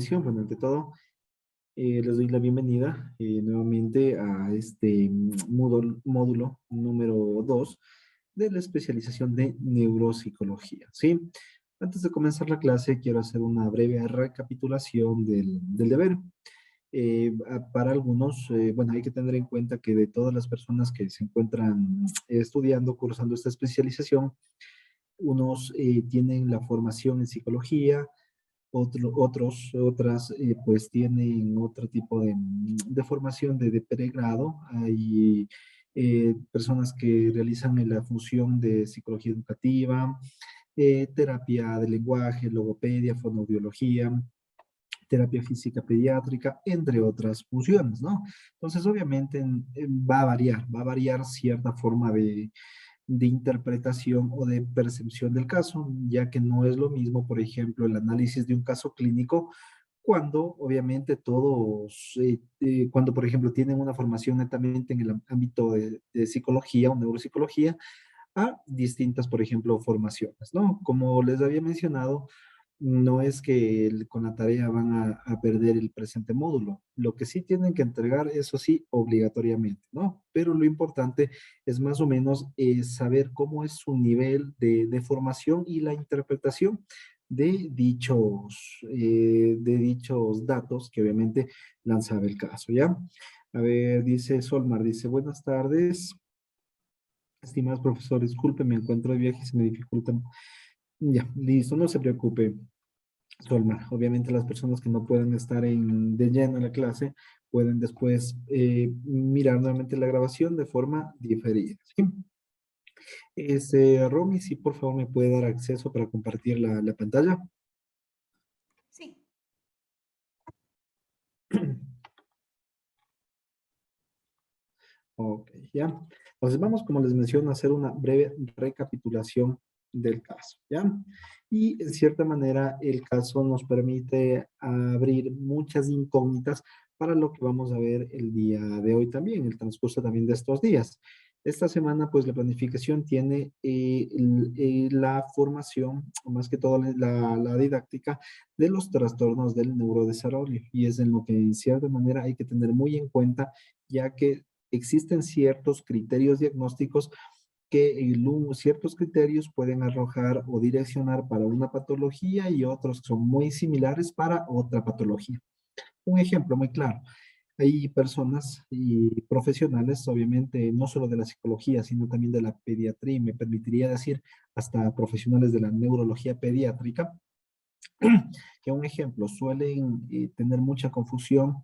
sesión. Bueno, ante todo, les doy la bienvenida nuevamente a este módulo número 2 de la especialización de neuropsicología, ¿sí? Antes de comenzar la clase, quiero hacer una breve recapitulación del deber. Para algunos, bueno, hay que tener en cuenta que de todas las personas que se encuentran estudiando, cursando esta especialización, unos tienen la formación en psicología, otras pues tienen otro tipo de formación de pregrado. Hay personas que realizan la función de psicología educativa, terapia de lenguaje, logopedia, fonoaudiología, terapia física pediátrica, entre otras funciones, ¿no? Entonces, obviamente, va a variar cierta forma de interpretación o de percepción del caso, ya que no es lo mismo, por ejemplo, el análisis de un caso clínico cuando obviamente todos, cuando por ejemplo tienen una formación netamente en el ámbito de psicología o neuropsicología, a distintas, por ejemplo, formaciones, ¿no? Como les había mencionado, no es que con la tarea van a perder el presente módulo. Lo que sí tienen que entregar, eso sí, obligatoriamente, ¿no? Pero lo importante es más o menos saber cómo es su nivel de formación y la interpretación de dichos datos que obviamente lanzaba el caso, ¿ya? A ver, dice Solmar, dice, buenas tardes. Estimados profesores, disculpe, me encuentro de viaje y se me dificulta. Ya, listo, no se preocupe, Solmar. Obviamente las personas que no pueden estar de lleno en la clase pueden después mirar nuevamente la grabación de forma diferida, ¿sí? Romy, si por favor me puede dar acceso para compartir la pantalla. Sí. Ok, ya. Entonces vamos, como les menciono, a hacer una breve recapitulación del caso, ¿ya? Y en cierta manera el caso nos permite abrir muchas incógnitas para lo que vamos a ver el día de hoy también, el transcurso también de estos días. Esta semana, pues la planificación tiene la formación, o más que todo la didáctica de los trastornos del neurodesarrollo, y es en lo que en cierta manera hay que tener muy en cuenta, ya que existen ciertos criterios diagnósticos que ciertos criterios pueden arrojar o direccionar para una patología y otros que son muy similares para otra patología. Un ejemplo muy claro. Hay personas y profesionales, obviamente, no solo de la psicología, sino también de la pediatría, y me permitiría decir hasta profesionales de la neurología pediátrica, que un ejemplo, suelen tener mucha confusión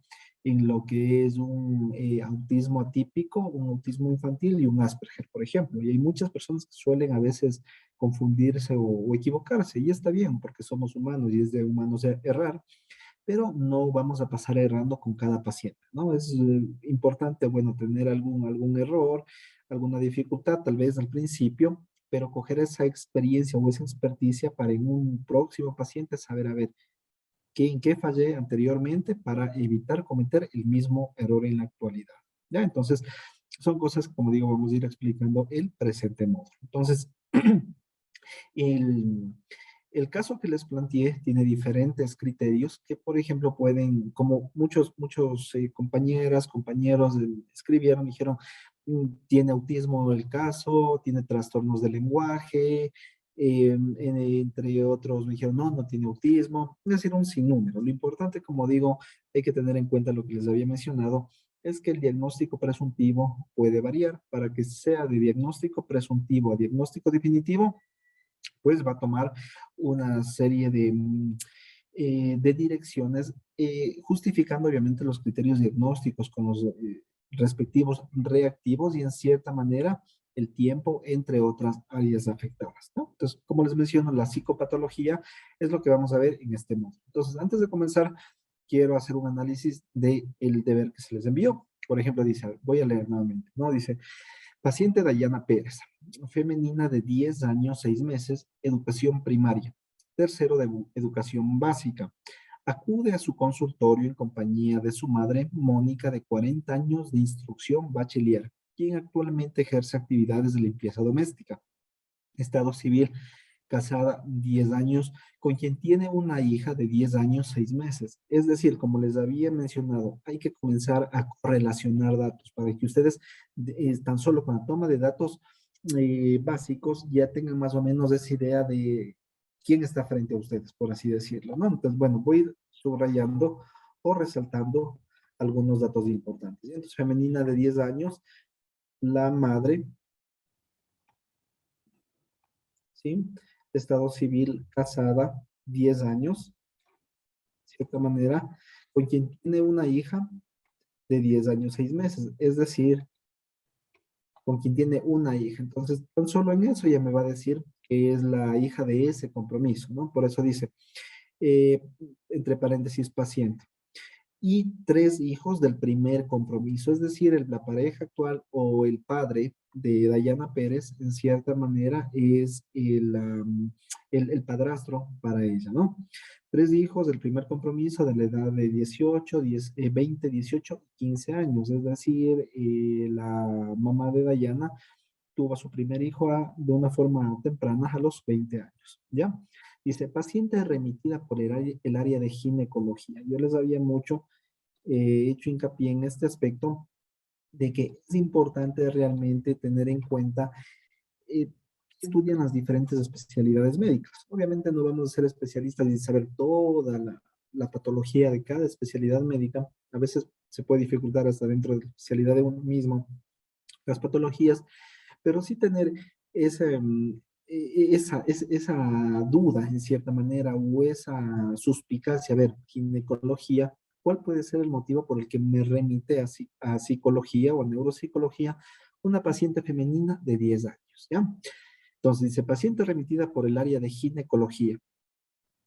en lo que es un autismo atípico, un autismo infantil y un Asperger, por ejemplo. Y hay muchas personas que suelen a veces confundirse o equivocarse, y está bien, porque somos humanos y es de humanos errar, pero no vamos a pasar errando con cada paciente, ¿no? Es importante, bueno, tener algún error, alguna dificultad, tal vez al principio, pero coger esa experiencia o esa experticia para en un próximo paciente saber, a ver, en qué fallé anteriormente para evitar cometer el mismo error en la actualidad. ¿Ya? Entonces, son cosas, como digo, vamos a ir explicando el presente módulo. Entonces, el, el caso que les planteé tiene diferentes criterios que, por ejemplo, pueden, como muchos compañeras, compañeros escribieron, dijeron, tiene autismo el caso, tiene trastornos de lenguaje, entre otros me dijeron, no tiene autismo, es decir, un sinnúmero. Lo importante, como digo, hay que tener en cuenta lo que les había mencionado, es que el diagnóstico presuntivo puede variar. Para que sea de diagnóstico presuntivo a diagnóstico definitivo, pues va a tomar una serie de direcciones, justificando obviamente los criterios diagnósticos con los respectivos reactivos y en cierta manera el tiempo, entre otras áreas afectadas, ¿no? Entonces, como les menciono, la psicopatología es lo que vamos a ver en este módulo. Entonces, antes de comenzar, quiero hacer un análisis del deber que se les envió. Por ejemplo, dice, voy a leer nuevamente, ¿no? Dice, paciente Dayana Pérez, femenina de 10 años, 6 meses, educación primaria, tercero de educación básica. Acude a su consultorio en compañía de su madre, Mónica, de 40 años, de instrucción bachiller, quien actualmente ejerce actividades de limpieza doméstica. Estado civil, casada 10 años, con quien tiene una hija de 10 años, 6 meses. Es decir, como les había mencionado, hay que comenzar a correlacionar datos para que ustedes tan solo con la toma de datos básicos ya tengan más o menos esa idea de quién está frente a ustedes, por así decirlo, ¿no? Entonces, bueno, voy a ir subrayando o resaltando algunos datos importantes. Entonces, femenina de 10 años, la madre, ¿sí? Estado civil casada, 10 años, de cierta manera, con quien tiene una hija de 10 años, 6 meses, es decir, con quien tiene una hija. Entonces, tan solo en eso ya me va a decir que es la hija de ese compromiso, ¿no? Por eso dice, eh, entre paréntesis, paciente. Y 3 hijos del primer compromiso, es decir, la pareja actual o el padre de Dayana Pérez, en cierta manera, es el padrastro para ella, ¿no? 3 hijos del primer compromiso de la edad de 18, 10, 20, 18, 15 años, es decir, la mamá de Dayana tuvo a su primer hijo de una forma temprana a los 20 años, ¿ya? Dice, paciente remitida por el área de ginecología. Yo les había hecho hincapié en este aspecto de que es importante realmente tener en cuenta que estudian las diferentes especialidades médicas. Obviamente no vamos a ser especialistas y saber toda la patología de cada especialidad médica. A veces se puede dificultar hasta dentro de la especialidad de uno mismo las patologías, pero sí tener esa duda en cierta manera o esa suspicacia, a ver, ginecología, ¿cuál puede ser el motivo por el que me remite a psicología o a neuropsicología una paciente femenina de 10 años? ¿Ya? Entonces dice, paciente remitida por el área de ginecología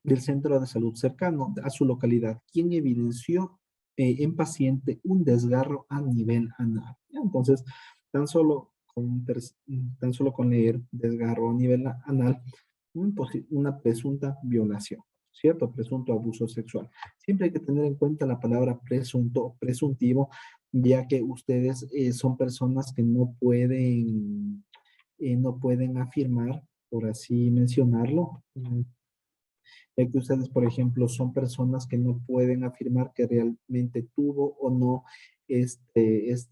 del centro de salud cercano a su localidad, quien evidenció en paciente un desgarro a nivel anal. ¿Ya? Entonces, tan solo tan solo con leer desgarro a nivel anal, una presunta violación, ¿cierto? Presunto abuso sexual. Siempre hay que tener en cuenta la palabra presunto, presuntivo, ya que ustedes son personas que no pueden afirmar, por así mencionarlo, ya que ustedes, por ejemplo, son personas que no pueden afirmar que realmente tuvo o no este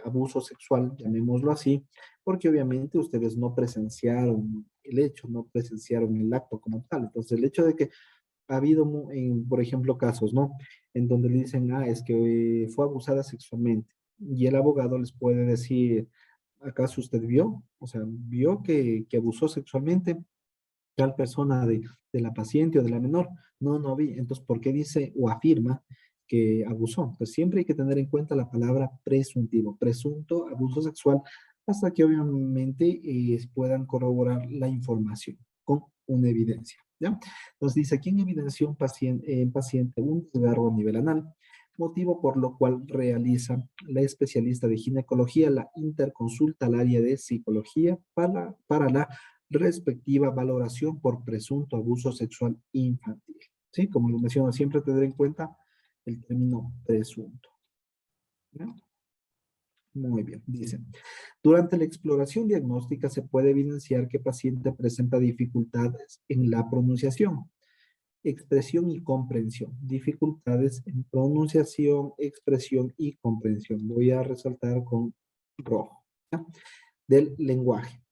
abuso sexual, llamémoslo así, porque obviamente ustedes no presenciaron el hecho, no presenciaron el acto como tal. Entonces, el hecho de que ha habido, por ejemplo, casos, ¿no? En donde le dicen, es que fue abusada sexualmente, y el abogado les puede decir, ¿acaso usted vio? O sea, vio que abusó sexualmente tal persona de la paciente o de la menor. No, no vi. Entonces, ¿por qué dice o afirma que abusó? Pues siempre hay que tener en cuenta la palabra presuntivo, presunto abuso sexual, hasta que obviamente puedan corroborar la información con una evidencia. ¿Ya? Entonces dice, ¿quién evidenció en paciente un desgarro a nivel anal? Motivo por lo cual realiza la especialista de ginecología la interconsulta al área de psicología para la respectiva valoración por presunto abuso sexual infantil. ¿Sí? Como lo menciono, siempre tener en cuenta el término presunto. ¿Ya? Muy bien, dice. Durante la exploración diagnóstica se puede evidenciar que el paciente presenta dificultades en la pronunciación, expresión y comprensión. Dificultades en pronunciación, expresión y comprensión. Voy a resaltar con rojo. ¿Ya? Del lenguaje.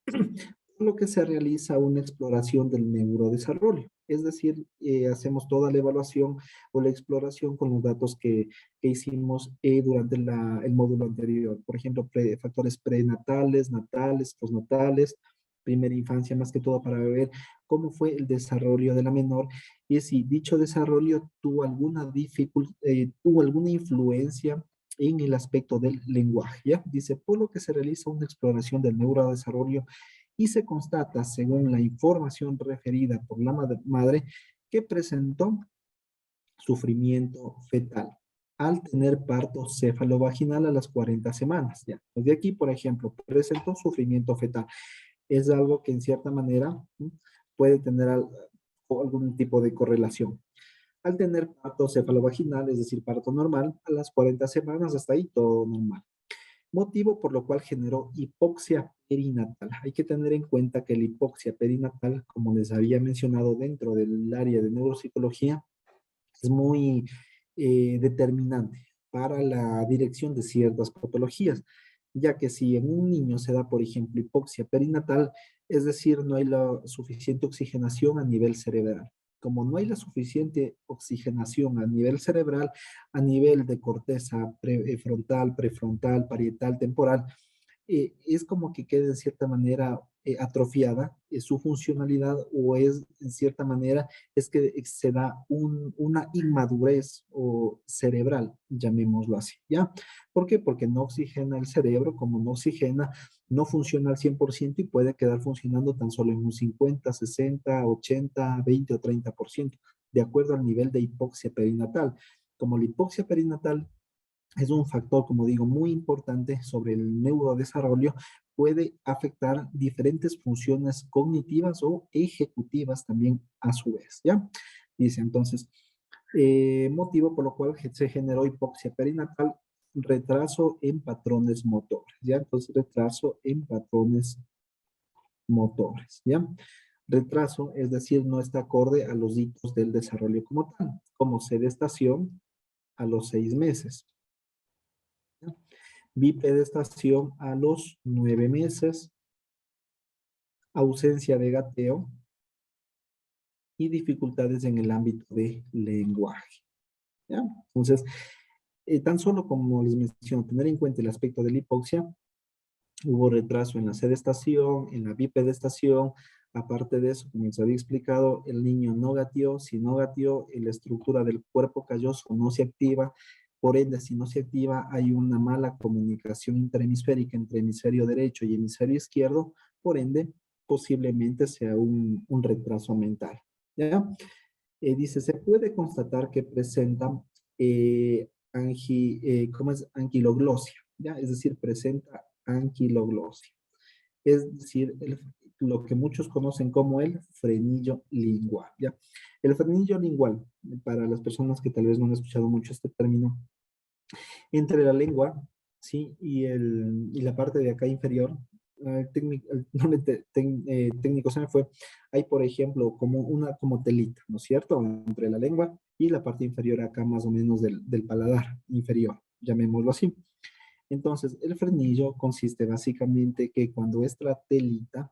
Lo que se realiza una exploración del neurodesarrollo, es decir, hacemos toda la evaluación o la exploración con los datos que hicimos durante el módulo anterior. Por ejemplo, factores prenatales, natales, postnatales, primera infancia, más que todo para ver cómo fue el desarrollo de la menor y si dicho desarrollo tuvo alguna influencia en el aspecto del lenguaje, ¿ya? Dice, por lo que se realiza una exploración del neurodesarrollo y se constata, según la información referida por la madre, que presentó sufrimiento fetal al tener parto cefalovaginal a las 40 semanas. ¿Ya? Pues de aquí, por ejemplo, presentó sufrimiento fetal. Es algo que en cierta manera puede tener algún tipo de correlación. Al tener parto cefalovaginal, es decir, parto normal, a las 40 semanas, hasta ahí todo normal. motivo por lo cual generó hipoxia perinatal. Hay que tener en cuenta que la hipoxia perinatal, como les había mencionado dentro del área de neuropsicología, es muy determinante para la dirección de ciertas patologías, ya que si en un niño se da, por ejemplo, hipoxia perinatal, es decir, no hay la suficiente oxigenación a nivel cerebral. Como no hay la suficiente oxigenación a nivel cerebral, a nivel de corteza frontal, prefrontal, parietal, temporal, es como que queda en cierta manera atrofiada su funcionalidad o es en cierta manera es que se da una inmadurez o cerebral, llamémoslo así, ¿ya? ¿Por qué? Porque no oxigena el cerebro, como no oxigena, no funciona al 100% y puede quedar funcionando tan solo en un 50, 60, 80, 20 o 30%, de acuerdo al nivel de hipoxia perinatal. Como la hipoxia perinatal es un factor, como digo, muy importante sobre el neurodesarrollo, puede afectar diferentes funciones cognitivas o ejecutivas también a su vez, ¿ya? Dice entonces, motivo por lo cual se generó hipoxia perinatal, retraso en patrones motores, ¿ya? Entonces, retraso en patrones motores, ¿ya? Retraso, es decir, no está acorde a los hitos del desarrollo como tal, como sedestación a los 6 meses, bipedestación a los 9 meses, ausencia de gateo y dificultades en el ámbito de lenguaje. ¿Ya? Entonces, tan solo como les menciono, tener en cuenta el aspecto de la hipoxia, hubo retraso en la sedestación, en la bipedestación. Aparte de eso, como les había explicado, el niño no gateó. Si no gateó, la estructura del cuerpo calloso no se activa. Por ende, si no se activa, hay una mala comunicación interhemisférica entre hemisferio derecho y hemisferio izquierdo. Por ende, posiblemente sea un retraso mental. ¿Ya? Dice, se puede constatar que presenta ¿cómo es? Anquiloglosia, ¿ya? Es decir, presenta anquiloglosia. Es decir, lo que muchos conocen como el frenillo lingual, ¿ya? El frenillo lingual, para las personas que tal vez no han escuchado mucho este término, entre la lengua, ¿sí? Y la parte de acá inferior, el nombre técnico se me fue, hay por ejemplo como una como telita, ¿no es cierto? Entre la lengua y la parte inferior acá más o menos del paladar inferior, llamémoslo así. Entonces, el frenillo consiste básicamente que cuando esta telita,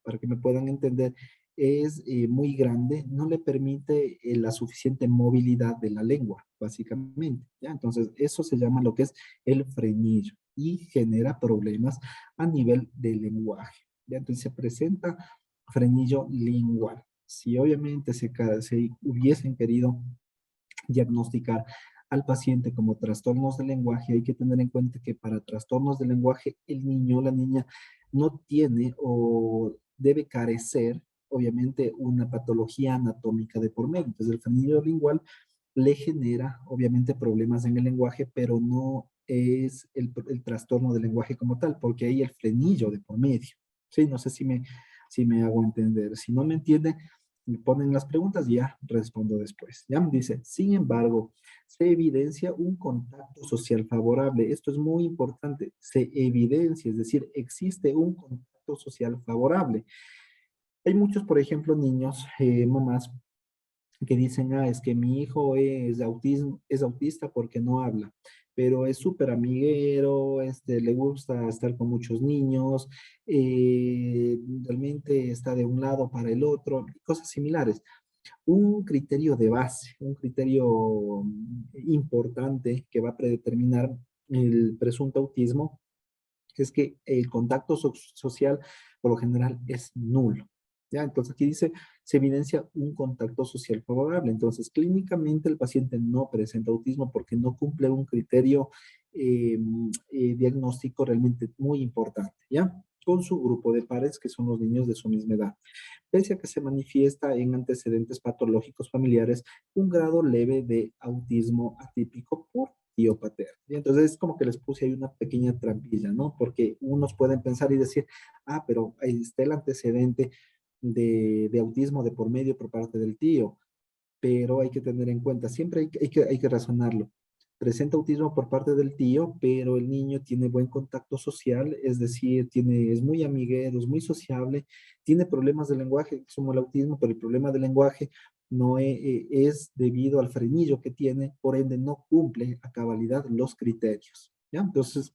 para que me puedan entender, es muy grande, no le permite la suficiente movilidad de la lengua, básicamente, ¿ya? Entonces, eso se llama lo que es el frenillo y genera problemas a nivel del lenguaje, ¿ya? Entonces, se presenta frenillo lingual. Si obviamente se hubiesen querido diagnosticar al paciente como trastornos del lenguaje, hay que tener en cuenta que para trastornos del lenguaje el niño o la niña no tiene o debe carecer, obviamente, una patología anatómica de por medio. Entonces, el frenillo lingual le genera, obviamente, problemas en el lenguaje, pero no es el trastorno del lenguaje como tal, porque hay el frenillo de por medio. Sí, no sé si me hago entender. Si no me entiende, me ponen las preguntas y ya respondo después. Ya me dice, sin embargo, se evidencia un contacto social favorable. Esto es muy importante. Se evidencia, es decir, existe un contacto social favorable. Hay muchos, por ejemplo, niños, mamás, que dicen, es que mi hijo es autista porque no habla, pero es súper amiguero, le gusta estar con muchos niños, realmente está de un lado para el otro, cosas similares. Un criterio de base, un criterio importante que va a predeterminar el presunto autismo es que el contacto social por lo general es nulo. ¿Ya? Entonces aquí dice, se evidencia un contacto social favorable. Entonces, clínicamente el paciente no presenta autismo porque no cumple un criterio diagnóstico realmente muy importante, ¿ya? Con su grupo de pares, que son los niños de su misma edad. Pese a que se manifiesta en antecedentes patológicos familiares un grado leve de autismo atípico por tío paterno. Y entonces es como que les puse ahí una pequeña trampilla, ¿no? Porque unos pueden pensar y decir, pero ahí está el antecedente de autismo de por medio por parte del tío, pero hay que tener en cuenta, siempre hay que razonarlo. presenta autismo por parte del tío, pero el niño tiene buen contacto social, es decir, es muy amiguero, es muy sociable, tiene problemas de lenguaje, como el autismo, pero el problema del lenguaje no es debido al frenillo que tiene, por ende no cumple a cabalidad los criterios. ¿Ya? Entonces,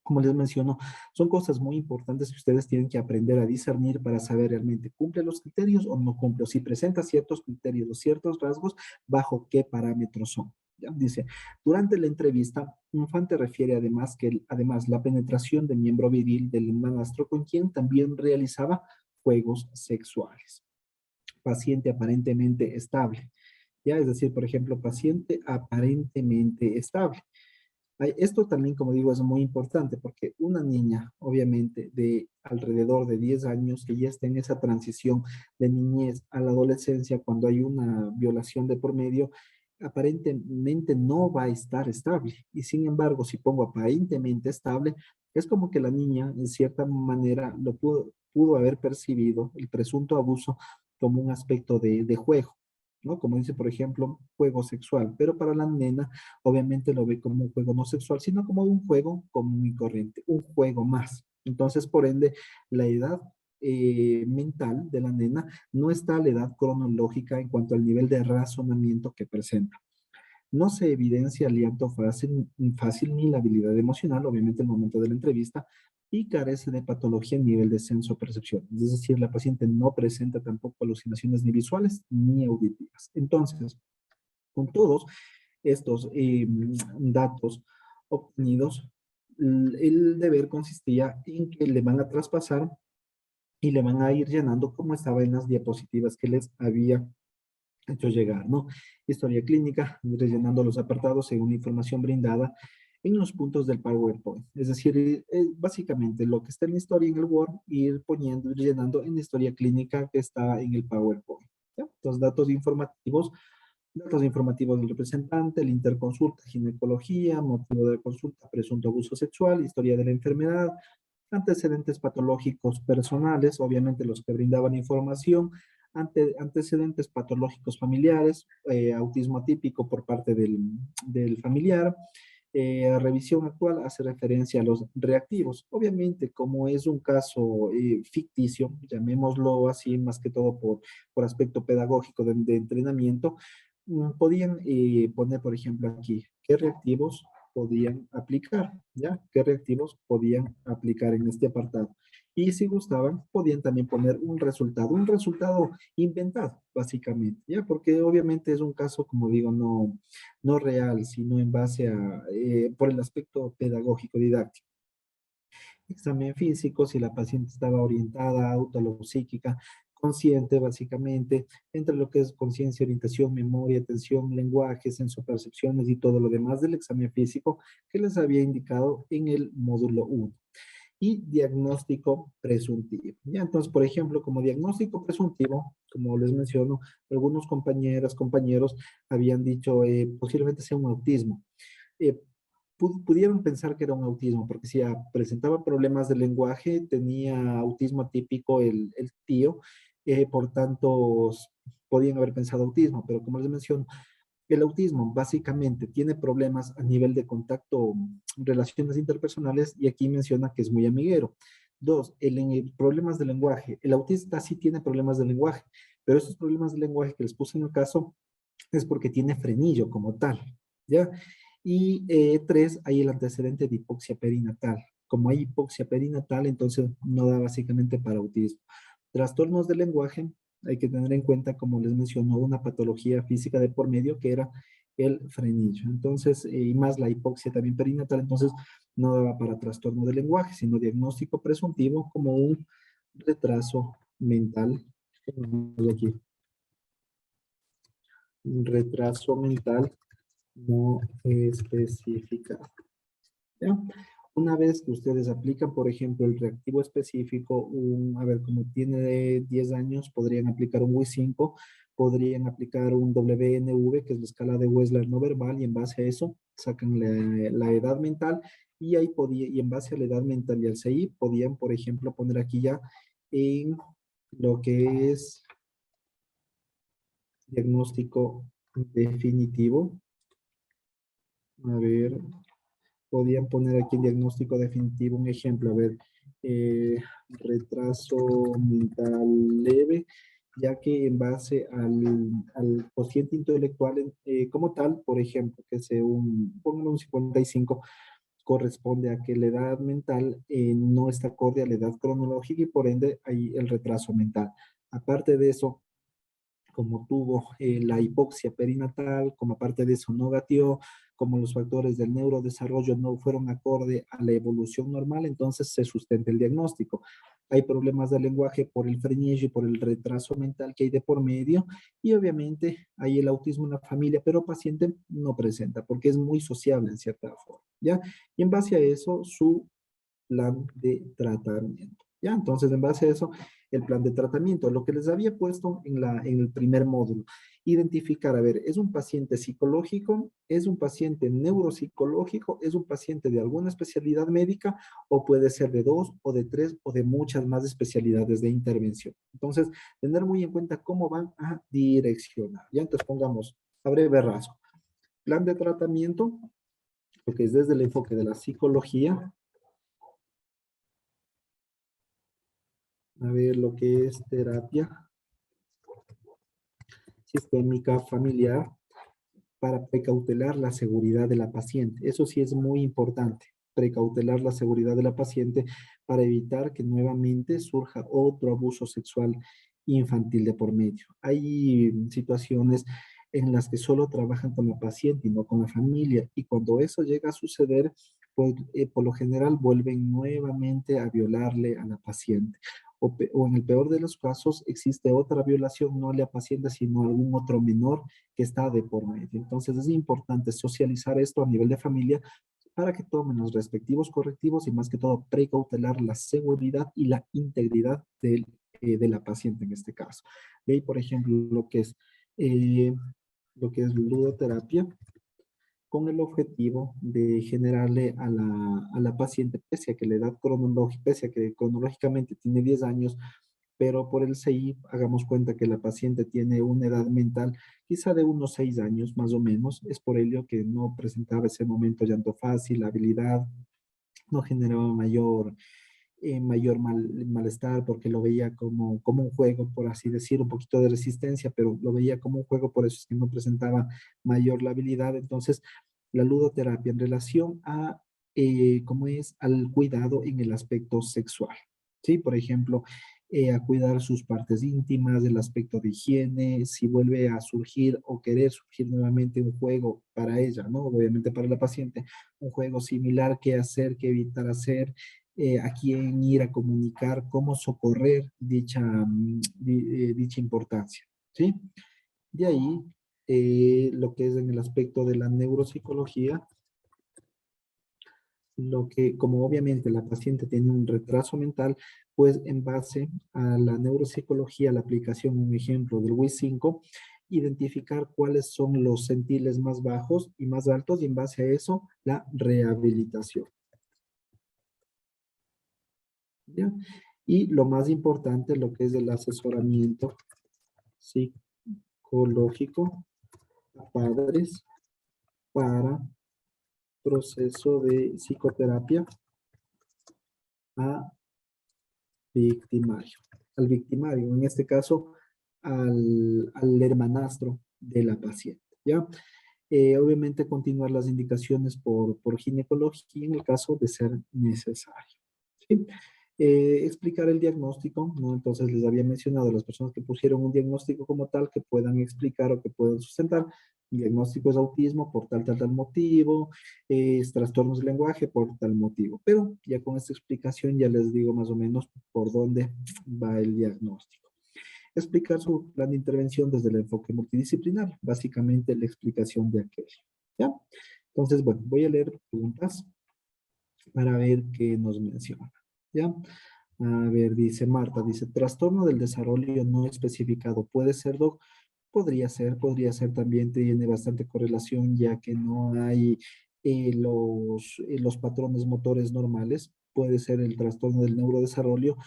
como les menciono, son cosas muy importantes que ustedes tienen que aprender a discernir para saber realmente cumple los criterios o no cumple, o si presenta ciertos criterios o ciertos rasgos, bajo qué parámetros son. ¿Ya? Dice, durante la entrevista, Infante refiere además que además la penetración del miembro viril del hermanastro con quien también realizaba juegos sexuales. Paciente aparentemente estable. ¿Ya? Es decir, por ejemplo, paciente aparentemente estable. Esto también, como digo, es muy importante porque una niña, obviamente, de alrededor de 10 años, que ya está en esa transición de niñez a la adolescencia, cuando hay una violación de por medio, aparentemente no va a estar estable. Y sin embargo, si pongo aparentemente estable, es como que la niña, en cierta manera, lo pudo haber percibido, el presunto abuso, como un aspecto de juego. ¿No? Como dice, por ejemplo, juego sexual, pero para la nena obviamente lo ve como un juego no sexual, sino como un juego común y corriente, un juego más. Entonces, por ende, la edad mental de la nena no está a la edad cronológica en cuanto al nivel de razonamiento que presenta. No se evidencia el llanto fácil ni la habilidad emocional, obviamente, en el momento de la entrevista, y carece de patología en nivel de senso-percepción. Es decir, la paciente no presenta tampoco alucinaciones ni visuales ni auditivas. Entonces, con todos estos datos obtenidos, el deber consistía en que le van a traspasar y le van a ir llenando como estaba en las diapositivas que les había hecho llegar, ¿no? Historia clínica, rellenando los apartados según la información brindada en los puntos del PowerPoint. Es decir, básicamente lo que está en la historia en el Word, ir poniendo, ir llenando en la historia clínica que está en el PowerPoint. ¿Ya? Los datos informativos del representante, el interconsulta, ginecología, motivo de la consulta, presunto abuso sexual, historia de la enfermedad, antecedentes patológicos personales, obviamente los que brindaban información, antecedentes patológicos familiares, autismo atípico por parte del familiar. Revisión actual hace referencia a los reactivos. Obviamente, como es un caso ficticio, llamémoslo así, más que todo por aspecto pedagógico de entrenamiento, podían poner, por ejemplo, aquí, ¿qué reactivos podían aplicar? ¿Ya? ¿Qué reactivos podían aplicar en este apartado? Y si gustaban, podían también poner un resultado inventado, básicamente, ¿ya? Porque obviamente es un caso, como digo, no real, sino en base por el aspecto pedagógico didáctico. Examen físico, si la paciente estaba orientada, autologopsíquica, consciente básicamente, entre lo que es conciencia, orientación, memoria, atención, lenguaje, sensopercepciones y todo lo demás del examen físico que les había indicado en el módulo 1. Y diagnóstico presuntivo. Ya, entonces, por ejemplo, como diagnóstico presuntivo, como les menciono, algunos compañeros habían dicho posiblemente sea un autismo. Eh, Pudieron pensar que era un autismo, porque si presentaba problemas de lenguaje, tenía autismo atípico el tío, por tanto, podían haber pensado autismo, pero como les menciono, el autismo básicamente tiene problemas a nivel de contacto, relaciones interpersonales, y aquí menciona que es muy amiguero. Dos, problemas de lenguaje. El autista sí tiene problemas de lenguaje, pero esos problemas de lenguaje que les puse en el caso es porque tiene frenillo como tal, ¿ya? Y tres, hay el antecedente de hipoxia perinatal. Como hay hipoxia perinatal, entonces no da básicamente para autismo. Trastornos del lenguaje, hay que tener en cuenta, como les mencionó, una patología física de por medio que era el frenillo. Entonces, y más la hipoxia también perinatal, entonces no daba para trastorno del lenguaje, sino diagnóstico presuntivo como un retraso mental. Aquí, un retraso mental no especificado. ¿Ya? Una vez que ustedes aplican, por ejemplo, el reactivo específico, a ver, como tiene 10 años, podrían aplicar un WI5, podrían aplicar un WNV, que es la escala de Wessler no verbal, y en base a eso sacan la edad mental, y en base a la edad mental y al CI, podían, por ejemplo, poner aquí ya en lo que es diagnóstico definitivo, A ver, podían poner aquí en diagnóstico definitivo un ejemplo, a ver, retraso mental leve, ya que en base al cociente intelectual como tal, por ejemplo, que sea póngale un 55, corresponde a que la edad mental no está acorde a la edad cronológica y por ende hay el retraso mental. Aparte de eso, como tuvo la hipoxia perinatal, como aparte de eso no gateó, como los factores del neurodesarrollo no fueron acorde a la evolución normal, entonces se sustenta el diagnóstico. Hay problemas del lenguaje por el frenesí y por el retraso mental que hay de por medio, y obviamente hay el autismo en la familia, pero paciente no presenta porque es muy sociable en cierta forma, ¿ya? Y en base a eso, su plan de tratamiento. ¿Ya? Entonces, en base a eso, el plan de tratamiento, lo que les había puesto en el primer módulo, identificar, a ver, ¿es un paciente psicológico? ¿Es un paciente neuropsicológico? ¿Es un paciente de alguna especialidad médica? ¿O puede ser de dos o de tres o de muchas más especialidades de intervención? Entonces, tener muy en cuenta cómo van a direccionar. Ya, entonces pongamos a breve rasgo. Plan de tratamiento, lo que es desde el enfoque de la psicología, a ver lo que es terapia sistémica familiar para precautelar la seguridad de la paciente. Eso sí es muy importante, precautelar la seguridad de la paciente para evitar que nuevamente surja otro abuso sexual infantil de por medio. Hay situaciones en las que solo trabajan con la paciente y no con la familia, y cuando eso llega a suceder, pues, por lo general vuelven nuevamente a violarle a la paciente. O en el peor de los casos, existe otra violación, no a la paciente, sino a algún otro menor que está de por medio. Entonces es importante socializar esto a nivel de familia para que tomen los respectivos correctivos y más que todo precautelar la seguridad y la integridad de la paciente en este caso. De ahí, por ejemplo, eh, lo que es ludoterapia, con el objetivo de generarle a la paciente, pese a que la edad cronológica, pese a que cronológicamente tiene 10 años, pero por el CI hagamos cuenta que la paciente tiene una edad mental quizá de unos 6 años más o menos, es por ello que no presentaba ese momento llanto fácil, habilidad, no generaba mayor malestar porque lo veía como un juego, por así decir, un poquito de resistencia, pero lo veía como un juego, por eso es que no presentaba mayor la habilidad. Entonces, la ludoterapia en relación a, ¿cómo es?, al cuidado en el aspecto sexual. ¿Sí? Por ejemplo, a cuidar sus partes íntimas, el aspecto de higiene, si vuelve a surgir o querer surgir nuevamente un juego para ella, ¿no? Obviamente para la paciente, un juego similar, qué hacer, qué evitar hacer, a quién ir a comunicar, cómo socorrer dicha importancia, ¿sí? De ahí, lo que es en el aspecto de la neuropsicología, lo que, como obviamente la paciente tiene un retraso mental, pues en base a la neuropsicología, la aplicación, un ejemplo del WIS-5, identificar cuáles son los centiles más bajos y más altos y en base a eso, la rehabilitación. ¿Ya? Y lo más importante, lo que es el asesoramiento psicológico a padres para proceso de psicoterapia a victimario. Al victimario, en este caso, al hermanastro de la paciente, ¿ya? Obviamente continuar las indicaciones por ginecología en el caso de ser necesario, ¿sí? Explicar el diagnóstico, ¿no? Entonces les había mencionado a las personas que pusieron un diagnóstico como tal, que puedan explicar o que puedan sustentar. El diagnóstico es autismo por tal motivo, es trastornos del lenguaje por tal motivo. Pero ya con esta explicación ya les digo más o menos por dónde va el diagnóstico. Explicar su plan de intervención desde el enfoque multidisciplinar, básicamente la explicación de aquello, ¿ya? Entonces, bueno, voy a leer preguntas para ver qué nos menciona, ¿ya? A ver, dice Marta, dice, trastorno del desarrollo no especificado, ¿puede ser, doc? Podría ser también, tiene bastante correlación, ya que no hay los patrones motores normales, puede ser el trastorno del neurodesarrollo,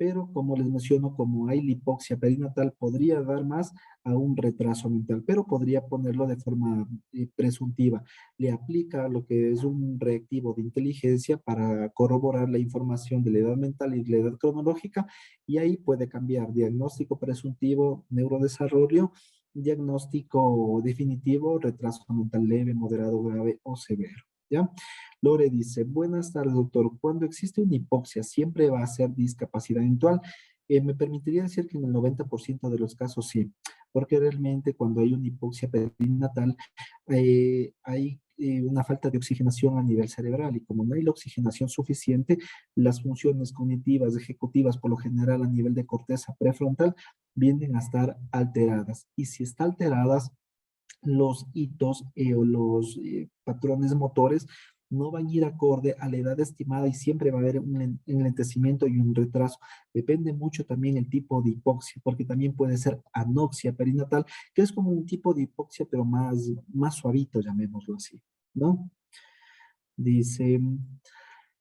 pero como les menciono, como hay la hipoxia perinatal, podría dar más a un retraso mental, pero podría ponerlo de forma presuntiva. Le aplica lo que es un reactivo de inteligencia para corroborar la información de la edad mental y de la edad cronológica, y ahí puede cambiar diagnóstico presuntivo, neurodesarrollo, diagnóstico definitivo, retraso mental leve, moderado, grave o severo. ¿Ya? Lore dice, buenas tardes, doctor. Cuando existe una hipoxia, ¿siempre va a ser discapacidad eventual? Me permitiría decir que en el 90% de los casos sí, porque realmente cuando hay una hipoxia perinatal, hay una falta de oxigenación a nivel cerebral, y como no hay la oxigenación suficiente, las funciones cognitivas, ejecutivas, por lo general a nivel de corteza prefrontal, vienen a estar alteradas. Y si están alteradas, los hitos o los patrones motores no van a ir acorde a la edad estimada, y siempre va a haber un enlentecimiento y un retraso. Depende mucho también el tipo de hipoxia, porque también puede ser anoxia perinatal, que es como un tipo de hipoxia, pero más suavito, llamémoslo así, ¿no? Dice,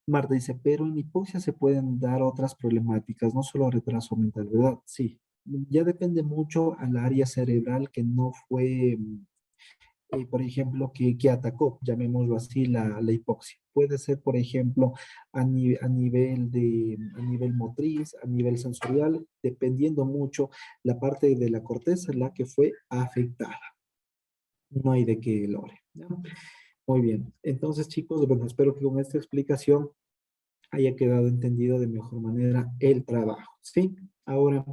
Marta dice, pero en hipoxia se pueden dar otras problemáticas, no solo retraso mental, ¿verdad? Sí, ya depende mucho al área cerebral que no fue por ejemplo, que atacó, llamémoslo así, la hipoxia. Puede ser, por ejemplo, a nivel motriz, a nivel sensorial, dependiendo mucho la parte de la corteza en la que fue afectada. No hay de qué, Lore, ¿no? Muy bien. Entonces, chicos, bueno, espero que con esta explicación haya quedado entendido de mejor manera el trabajo, ¿sí? Ahora,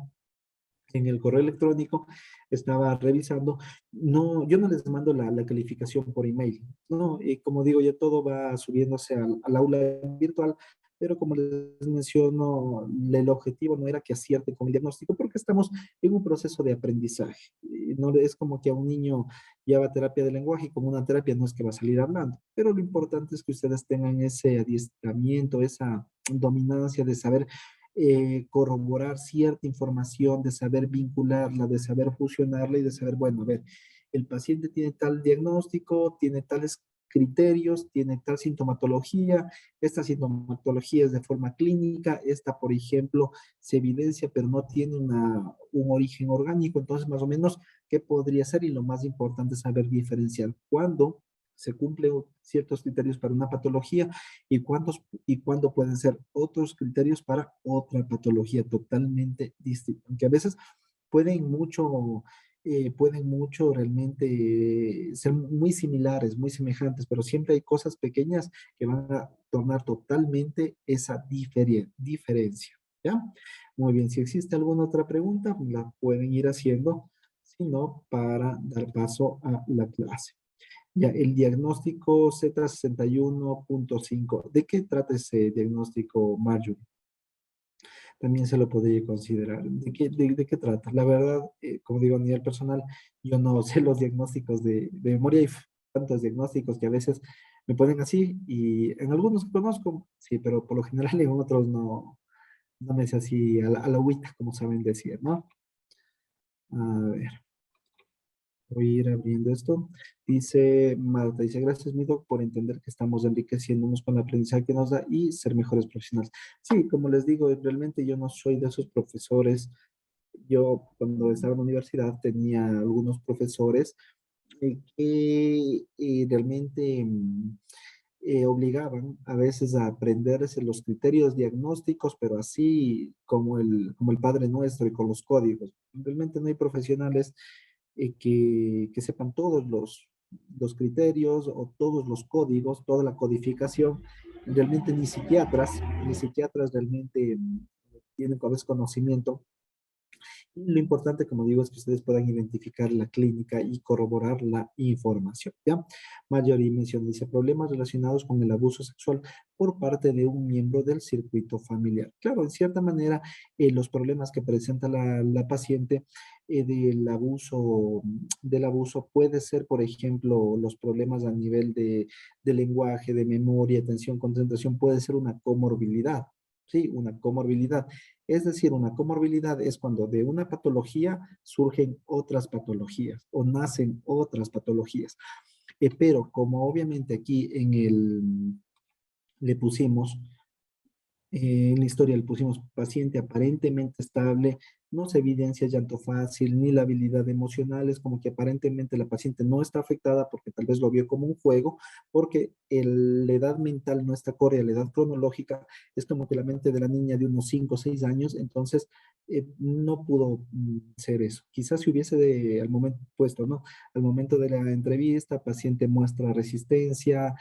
en el correo electrónico estaba revisando, no, yo no les mando la calificación por email, no, y como digo, ya todo va subiéndose al aula virtual, pero como les menciono, el objetivo no era que acierte con el diagnóstico, porque estamos en un proceso de aprendizaje. Y no es como que a un niño lleva terapia de lenguaje, y como una terapia no es que va a salir hablando, pero lo importante es que ustedes tengan ese adiestramiento, esa dominancia de saber corroborar cierta información, de saber vincularla, de saber fusionarla y de saber, bueno, a ver, el paciente tiene tal diagnóstico, tiene tales criterios, tiene tal sintomatología, esta sintomatología es de forma clínica, esta, por ejemplo, se evidencia, pero no tiene un origen orgánico, entonces más o menos, ¿qué podría ser? Y lo más importante es saber diferenciar cuándo se cumplen ciertos criterios para una patología y cuándo pueden ser otros criterios para otra patología totalmente distinta, aunque a veces pueden mucho, pueden mucho realmente ser muy similares, muy semejantes, pero siempre hay cosas pequeñas que van a tornar totalmente esa diferencia, ¿ya? Muy bien, si existe alguna otra pregunta, la pueden ir haciendo, si no, para dar paso a la clase. Ya, el diagnóstico Z61.5. ¿De qué trata ese diagnóstico, Marjorie? También se lo podría considerar. ¿De qué trata? La verdad, como digo, a nivel personal, yo no sé los diagnósticos de memoria. Hay tantos diagnósticos que a veces me ponen así, y en algunos que conozco, sí, pero por lo general en otros no me sé así a la agüita, como saben decir, ¿no? A ver. Voy a ir abriendo esto. Dice Marta, dice, gracias, mi doc, por entender que estamos enriqueciéndonos con el aprendizaje que nos da y ser mejores profesionales. Sí, como les digo, realmente yo no soy de esos profesores. Yo cuando estaba en la universidad tenía algunos profesores que realmente obligaban a veces a aprenderse los criterios diagnósticos, pero así como el Padre Nuestro y con los códigos. Realmente no hay profesionales que sepan todos los criterios o todos los códigos, toda la codificación. Realmente ni psiquiatras realmente tienen a veces conocimiento. Lo importante, como digo, es que ustedes puedan identificar la clínica y corroborar la información, ¿ya? Marjorie menciona, dice, problemas relacionados con el abuso sexual por parte de un miembro del circuito familiar. Claro, en cierta manera, los problemas que presenta la paciente del abuso puede ser, por ejemplo, los problemas a nivel de lenguaje, de memoria, atención, concentración, puede ser una comorbilidad. Sí, una comorbilidad. Es decir, una comorbilidad es cuando de una patología surgen otras patologías o nacen otras patologías. Pero como obviamente aquí le pusimos En la historia le pusimos paciente aparentemente estable, no se evidencia llanto fácil ni la habilidad emocional, es como que aparentemente la paciente no está afectada porque tal vez lo vio como un juego, porque la edad mental no está acorde a la edad cronológica, es como que la mente de la niña de unos 5 o 6 años, entonces no pudo ser eso. Quizás si hubiese al momento puesto, ¿no? Al momento de la entrevista, paciente muestra resistencia,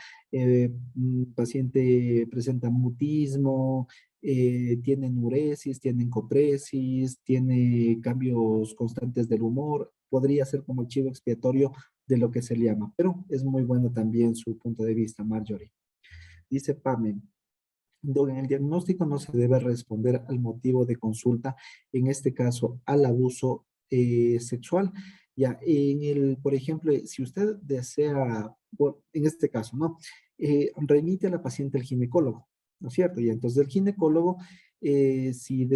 paciente presenta mutismo, tiene enuresis, tiene encopresis, tiene cambios constantes del humor, podría ser como el chivo expiatorio de lo que se le llama, pero es muy bueno también su punto de vista, Marjorie. Dice Pame, en el diagnóstico no se debe responder al motivo de consulta, en este caso al abuso sexual. Ya, por ejemplo, si usted desea, en este caso, ¿no? Remite a la paciente al ginecólogo, ¿no es cierto? Y entonces el ginecólogo, si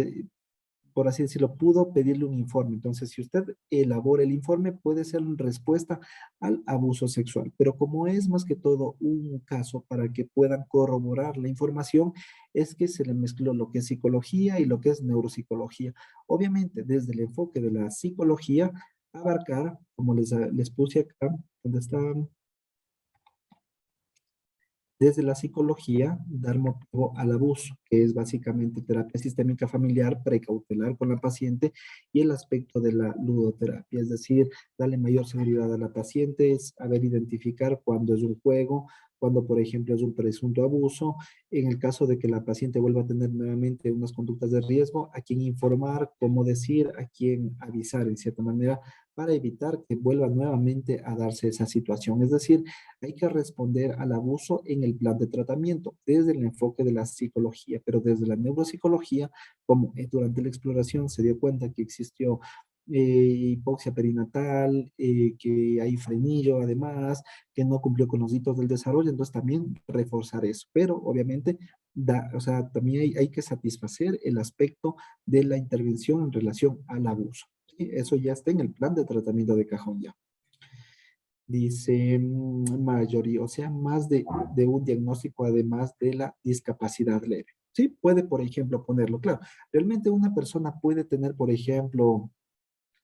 por así decirlo, pudo pedirle un informe. Entonces, si usted elabora el informe, puede ser en respuesta al abuso sexual. Pero como es más que todo un caso para que puedan corroborar la información, es que se le mezcló lo que es psicología y lo que es neuropsicología. Obviamente, desde el enfoque de la psicología, abarcar, como les puse acá, donde está desde la psicología, dar motivo al abuso, que es básicamente terapia sistémica familiar precautelar con la paciente y el aspecto de la ludoterapia, es decir, darle mayor seguridad a la paciente, es saber identificar cuándo es un juego, cuando, por ejemplo, es un presunto abuso. En el caso de que la paciente vuelva a tener nuevamente unas conductas de riesgo, a quién informar, cómo decir, a quién avisar, en cierta manera, para evitar que vuelva nuevamente a darse esa situación. Es decir, hay que responder al abuso en el plan de tratamiento desde el enfoque de la psicología, pero desde la neuropsicología, como durante la exploración se dio cuenta que existió hipoxia perinatal, que hay frenillo además, que no cumplió con los hitos del desarrollo, entonces también reforzar eso, pero obviamente o sea, también hay que satisfacer el aspecto de la intervención en relación al abuso. ¿Sí? Eso ya está en el plan de tratamiento de cajón ya. Dice mayoría, o sea, más de un diagnóstico además de la discapacidad leve. Sí, puede, por ejemplo, ponerlo, claro. Realmente una persona puede tener, por ejemplo,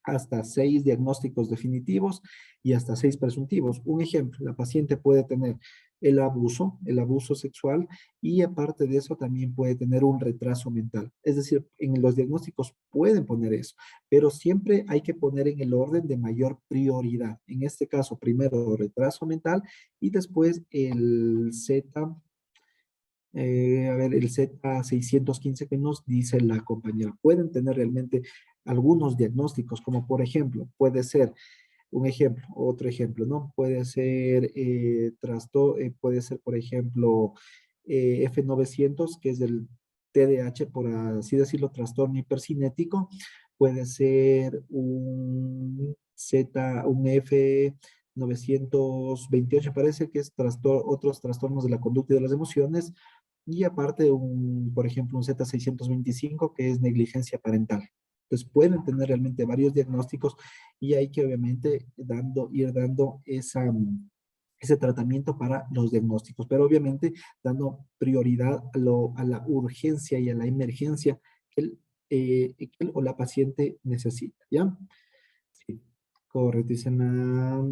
hasta 6 diagnósticos definitivos y hasta 6 presuntivos. Un ejemplo, la paciente puede tener el abuso sexual y aparte de eso también puede tener un retraso mental. Es decir, en los diagnósticos pueden poner eso, pero siempre hay que poner en el orden de mayor prioridad. En este caso, primero retraso mental y después el Z, a ver, el Z615 que nos dice la compañera. Pueden tener realmente algunos diagnósticos, como por ejemplo, puede ser un ejemplo, otro ejemplo, ¿no? Puede ser puede ser, por ejemplo, F900, que es el TDAH, por así decirlo, trastorno hipercinético. Puede ser un F928, parece que es otros trastornos de la conducta y de las emociones. Y aparte, por ejemplo, un Z625, que es negligencia parental. Entonces pueden tener realmente varios diagnósticos y hay que obviamente ir dando ese tratamiento para los diagnósticos, pero obviamente dando prioridad a la urgencia y a la emergencia que él o la paciente necesita, ¿ya? Sí, correcto.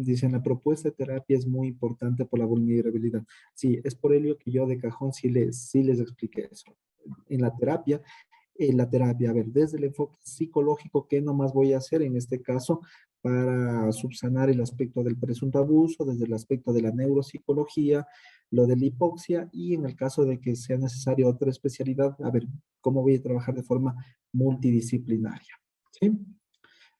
Dicen la propuesta de terapia es muy importante por la vulnerabilidad. Sí, es por ello que yo de cajón sí les expliqué eso. En la terapia, a ver, desde el enfoque psicológico, ¿qué nomás voy a hacer en este caso para subsanar el aspecto del presunto abuso, desde el aspecto de la neuropsicología, lo de la hipoxia y en el caso de que sea necesaria otra especialidad, a ver, cómo voy a trabajar de forma multidisciplinaria? ¿Sí?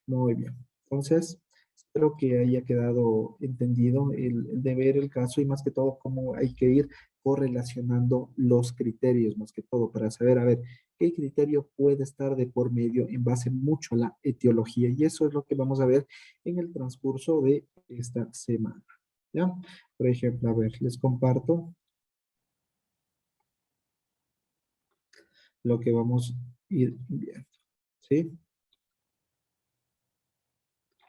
Muy bien. Entonces, espero que haya quedado entendido el de ver el caso y más que todo cómo hay que ir correlacionando los criterios, más que todo, para saber, a ver, qué criterio puede estar de por medio en base mucho a la etiología. Y eso es lo que vamos a ver en el transcurso de esta semana. ¿Ya? Por ejemplo, a ver, les comparto lo que vamos a ir viendo. ¿Sí?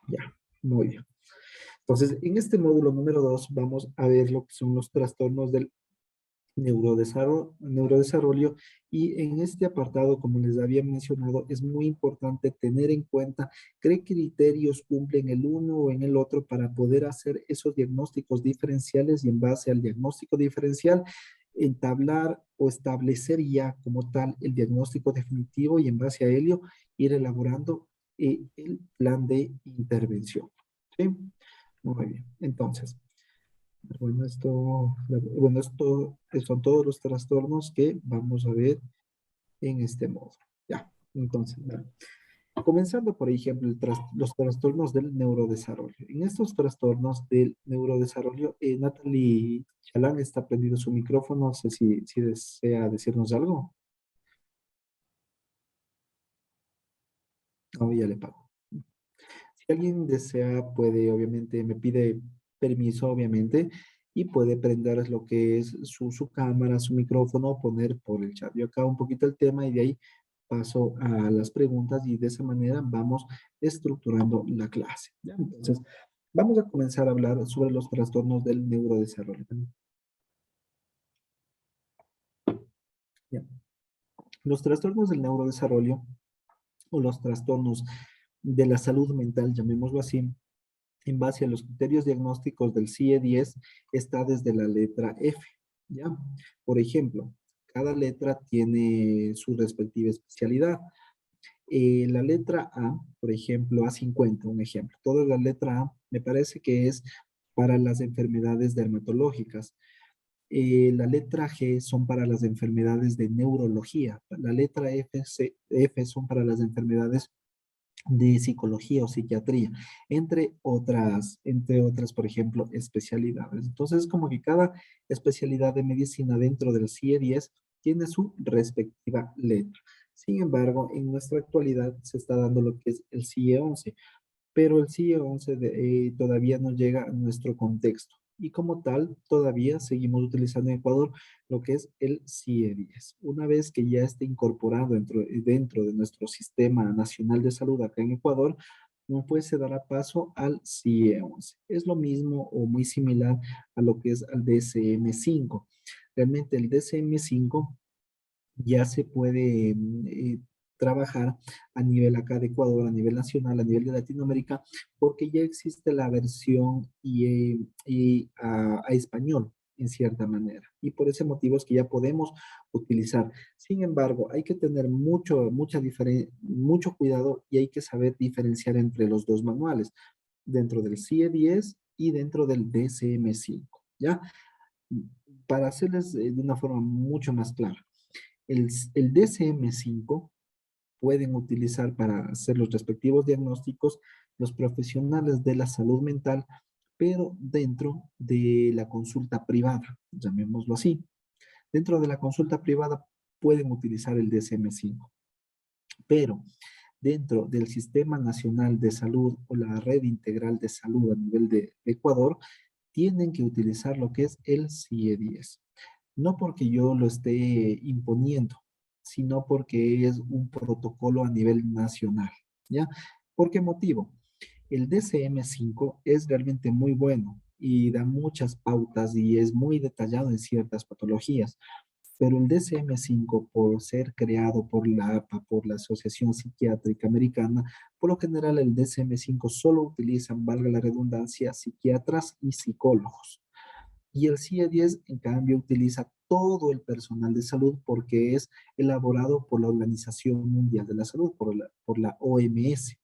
Ya, muy bien. Entonces, en este módulo número 2 vamos a ver lo que son los trastornos del neurodesarrollo, y en este apartado, como les había mencionado, es muy importante tener en cuenta qué criterios cumplen el uno o en el otro para poder hacer esos diagnósticos diferenciales y en base al diagnóstico diferencial entablar o establecer ya como tal el diagnóstico definitivo y en base a ello ir elaborando el plan de intervención. ¿Sí? Muy bien. Entonces, esto son todos los trastornos que vamos a ver en este modo. Ya, entonces, vale. Comenzando, por ejemplo, los trastornos del neurodesarrollo. En estos trastornos del neurodesarrollo, Natalie Chalán está prendido su micrófono. No sé si desea decirnos algo. No, ya le pago. Si alguien desea, puede, obviamente, me pide permiso, obviamente, y puede prender lo que es su cámara, su micrófono, poner por el chat. Yo acá un poquito el tema y de ahí paso a las preguntas y de esa manera vamos estructurando la clase. ¿Ya? Entonces, vamos a comenzar a hablar sobre los trastornos del neurodesarrollo. ¿Ya? Los trastornos del neurodesarrollo o los trastornos de la salud mental, llamémoslo así, en base a los criterios diagnósticos del CIE-10, está desde la letra F, ¿ya? Por ejemplo, cada letra tiene su respectiva especialidad. La letra A, por ejemplo, A50, un ejemplo. Toda la letra A me parece que es para las enfermedades dermatológicas. La letra G son para las enfermedades de neurología. La letra F son para las enfermedades de psicología o psiquiatría, entre otras, por ejemplo, especialidades. Entonces, como que cada especialidad de medicina dentro del CIE-10 tiene su respectiva letra. Sin embargo, en nuestra actualidad se está dando lo que es el CIE-11, pero el CIE-11 todavía no llega a nuestro contexto. Y como tal, todavía seguimos utilizando en Ecuador lo que es el CIE-10. Una vez que ya esté incorporado dentro de nuestro sistema nacional de salud acá en Ecuador, pues se dará paso al CIE-11. Es lo mismo o muy similar a lo que es al DSM-5. Realmente el DSM-5 ya se puede trabajar a nivel acá de Ecuador, a nivel nacional, a nivel de Latinoamérica, porque ya existe la versión a español, en cierta manera. Y por ese motivo es que ya podemos utilizar. Sin embargo, hay que tener mucho cuidado y hay que saber diferenciar entre los dos manuales, dentro del CIE-10 y dentro del DSM-5, ¿ya? Para hacerles de una forma mucho más clara. El DSM-5 pueden utilizar para hacer los respectivos diagnósticos los profesionales de la salud mental, pero dentro de la consulta privada, llamémoslo así. Dentro de la consulta privada pueden utilizar el DSM-5, pero dentro del Sistema Nacional de Salud o la Red Integral de Salud a nivel de Ecuador, tienen que utilizar lo que es el CIE-10. No porque yo lo esté imponiendo, sino porque es un protocolo a nivel nacional, ¿ya? ¿Por qué motivo? El DCM5 es realmente muy bueno y da muchas pautas y es muy detallado en ciertas patologías, pero el DCM5, por ser creado por la APA, por la Asociación Psiquiátrica Americana, por lo general el DCM5 solo utilizan, valga la redundancia, psiquiatras y psicólogos. Y el CIE-10, en cambio, utiliza todo el personal de salud porque es elaborado por la Organización Mundial de la Salud, por la OMS.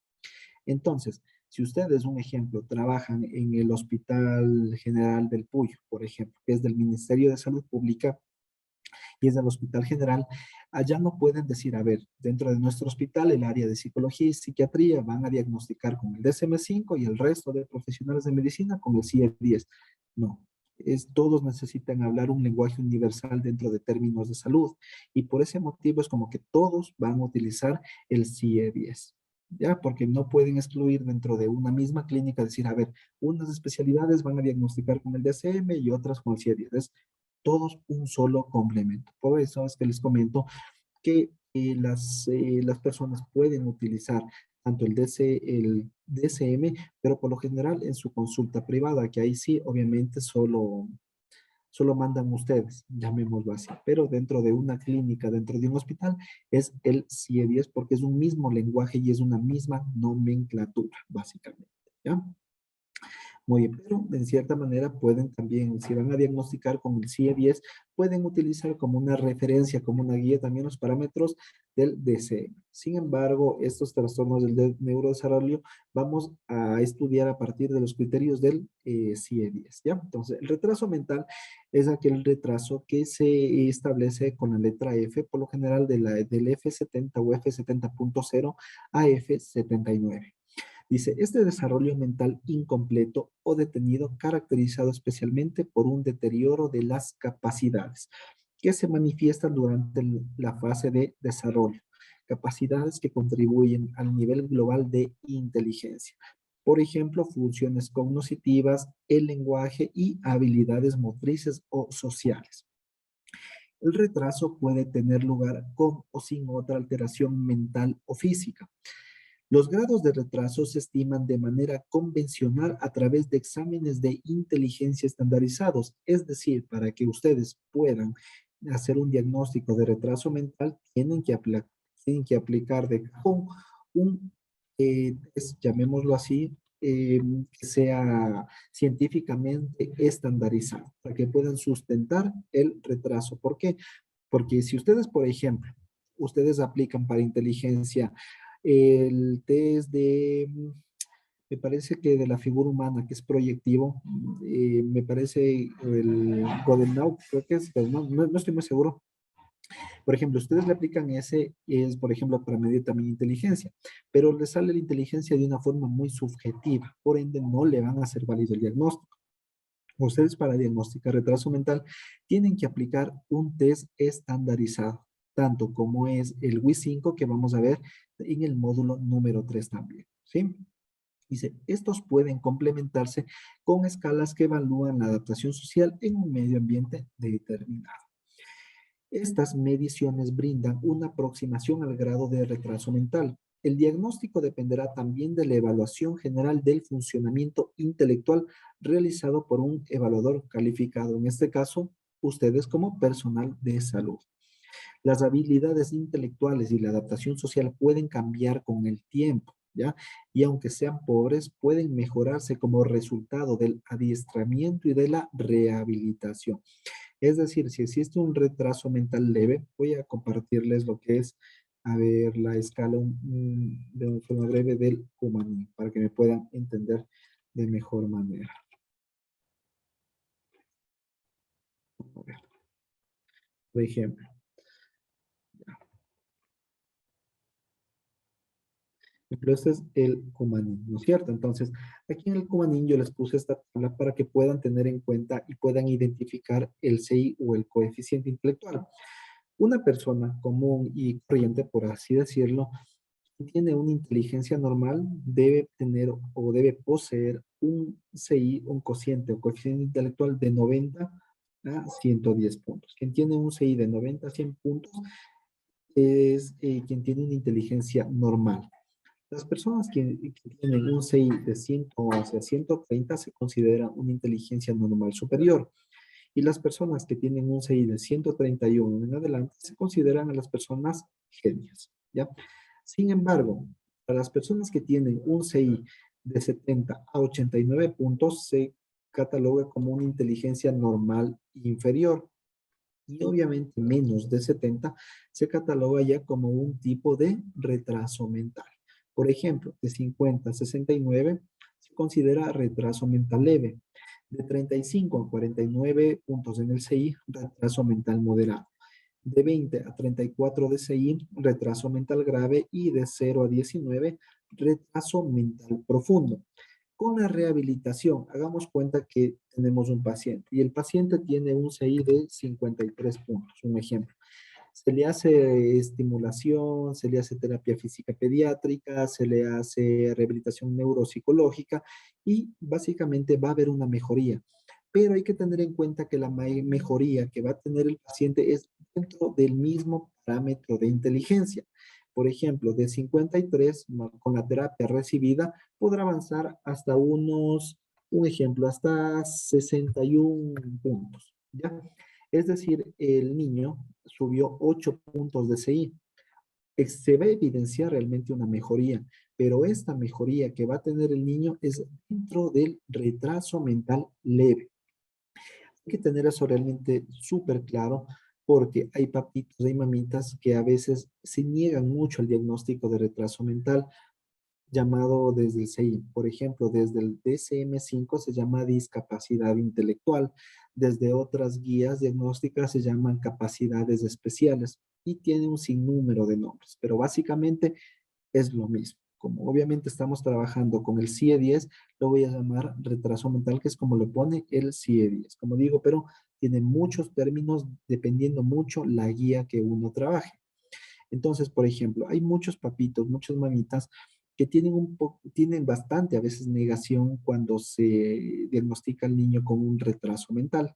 Entonces, si ustedes, un ejemplo, trabajan en el Hospital General del Puyo, por ejemplo, que es del Ministerio de Salud Pública y es del Hospital General, allá no pueden decir, a ver, dentro de nuestro hospital, el área de psicología y psiquiatría van a diagnosticar con el DSM-5 y el resto de profesionales de medicina con el CIE-10. No, todos necesitan hablar un lenguaje universal dentro de términos de salud y por ese motivo es como que todos van a utilizar el CIE-10. ¿Ya? Porque no pueden excluir dentro de una misma clínica, decir, a ver, unas especialidades van a diagnosticar con el DSM y otras con el CIE-10. Es todos un solo complemento. Por eso es que les comento que las personas pueden utilizar tanto el DCM, pero por lo general en su consulta privada, que ahí sí, obviamente, solo mandan ustedes, llamémoslo así, pero dentro de una clínica, dentro de un hospital, es el CIE-10 porque es un mismo lenguaje y es una misma nomenclatura, básicamente, ¿ya? Muy bien, pero en cierta manera pueden también, si van a diagnosticar con el CIE-10, pueden utilizar como una referencia, como una guía también los parámetros del DCM. Sin embargo, estos trastornos del neurodesarrollo vamos a estudiar a partir de los criterios del CIE-10, ¿ya? Entonces, el retraso mental es aquel retraso que se establece con la letra F, por lo general del F70 o F70.0 a F79. Dice, este desarrollo mental incompleto o detenido caracterizado especialmente por un deterioro de las capacidades que se manifiestan durante la fase de desarrollo, capacidades que contribuyen al nivel global de inteligencia. Por ejemplo, funciones cognitivas, el lenguaje y habilidades motrices o sociales. El retraso puede tener lugar con o sin otra alteración mental o física. Los grados de retraso se estiman de manera convencional a través de exámenes de inteligencia estandarizados, es decir, para que ustedes puedan hacer un diagnóstico de retraso mental, tienen que aplicar de cajón un test, llamémoslo así, que sea científicamente estandarizado, para que puedan sustentar el retraso. ¿Por qué? Porque si ustedes, por ejemplo, ustedes aplican para inteligencia el test me parece que de la figura humana, que es proyectivo, me parece el Godenau, creo que es, pero no estoy muy seguro. Por ejemplo, ustedes le aplican ese, es por ejemplo para medir también inteligencia, pero le sale la inteligencia de una forma muy subjetiva, por ende no le van a hacer válido el diagnóstico. Ustedes para diagnosticar retraso mental tienen que aplicar un test estandarizado, tanto como es el WIS-5 que vamos a ver en el módulo número 3 también, ¿sí? Dice, estos pueden complementarse con escalas que evalúan la adaptación social en un medio ambiente determinado. Estas mediciones brindan una aproximación al grado de retraso mental. El diagnóstico dependerá también de la evaluación general del funcionamiento intelectual realizado por un evaluador calificado, en este caso, ustedes como personal de salud. Las habilidades intelectuales y la adaptación social pueden cambiar con el tiempo, ¿ya? Y aunque sean pobres, pueden mejorarse como resultado del adiestramiento y de la rehabilitación. Es decir, si existe un retraso mental leve, voy a compartirles lo que es, a ver, la escala de una forma breve del Humaní, para que me puedan entender de mejor manera. A ver, por ejemplo, pero este es el Cumanín, ¿no es cierto? Entonces, aquí en el Cumanín yo les puse esta tabla para que puedan tener en cuenta y puedan identificar el CI o el coeficiente intelectual. Una persona común y corriente, por así decirlo, que tiene una inteligencia normal, debe tener o debe poseer un CI, un cociente o coeficiente intelectual de 90 a 110 puntos. Quien tiene un CI de 90 a 100 puntos es quien tiene una inteligencia normal. Las personas que tienen un CI de 100 hacia 130 se considera una inteligencia normal superior. Y las personas que tienen un CI de 131 en adelante se consideran a las personas genios, ¿ya? Sin embargo, para las personas que tienen un CI de 70 a 89 puntos se cataloga como una inteligencia normal inferior. Y obviamente menos de 70 se cataloga ya como un tipo de retraso mental. Por ejemplo, de 50 a 69 se considera retraso mental leve. De 35 a 49 puntos en el CI, retraso mental moderado. De 20 a 34 de CI, retraso mental grave. Y de 0 a 19, retraso mental profundo. Con la rehabilitación, hagamos cuenta que tenemos un paciente y el paciente tiene un CI de 53 puntos, un ejemplo. Se le hace estimulación, se le hace terapia física pediátrica, se le hace rehabilitación neuropsicológica y básicamente va a haber una mejoría. Pero hay que tener en cuenta que la mejoría que va a tener el paciente es dentro del mismo parámetro de inteligencia. Por ejemplo, de 53, con la terapia recibida, podrá avanzar hasta un ejemplo, hasta 61 puntos. ¿ya? Es decir, el niño subió 8 puntos de CI. Se va a evidenciar realmente una mejoría, pero esta mejoría que va a tener el niño es dentro del retraso mental leve. Hay que tener eso realmente súper claro porque hay papitos, hay mamitas que a veces se niegan mucho al diagnóstico de retraso mental llamado desde el CI. Por ejemplo, desde el DSM-5 se llama discapacidad intelectual, desde otras guías diagnósticas se llaman capacidades especiales y tiene un sinnúmero de nombres, pero básicamente es lo mismo. Como obviamente estamos trabajando con el CIE-10, lo voy a llamar retraso mental, que es como lo pone el CIE-10. Como digo, pero tiene muchos términos dependiendo mucho la guía que uno trabaje. Entonces, por ejemplo, hay muchos papitos, muchas mamitas que tienen tienen bastante a veces negación cuando se diagnostica al niño con un retraso mental.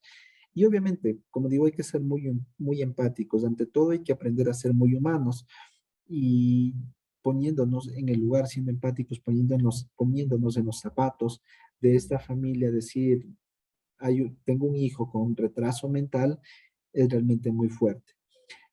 Y obviamente, como digo, hay que ser muy empáticos. Ante todo, hay que aprender a ser muy humanos y poniéndonos en el lugar, siendo empáticos, poniéndonos en los zapatos de esta familia, decir, tengo un hijo con retraso mental, es realmente muy fuerte.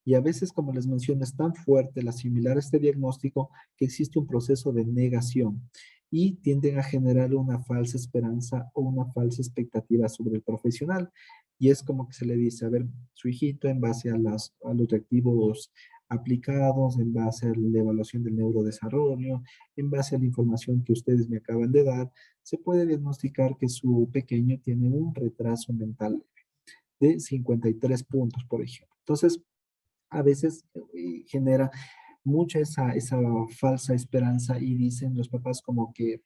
Y a veces, como les menciono, es tan fuerte el asimilar este diagnóstico que existe un proceso de negación y tienden a generar una falsa esperanza o una falsa expectativa sobre el profesional. Y es como que se le dice, a ver, su hijito en base a los reactivos aplicados, en base a la evaluación del neurodesarrollo, en base a la información que ustedes me acaban de dar, se puede diagnosticar que su pequeño tiene un retraso mental de 53 puntos, por ejemplo. Entonces, a veces genera mucha esa falsa esperanza y dicen los papás como que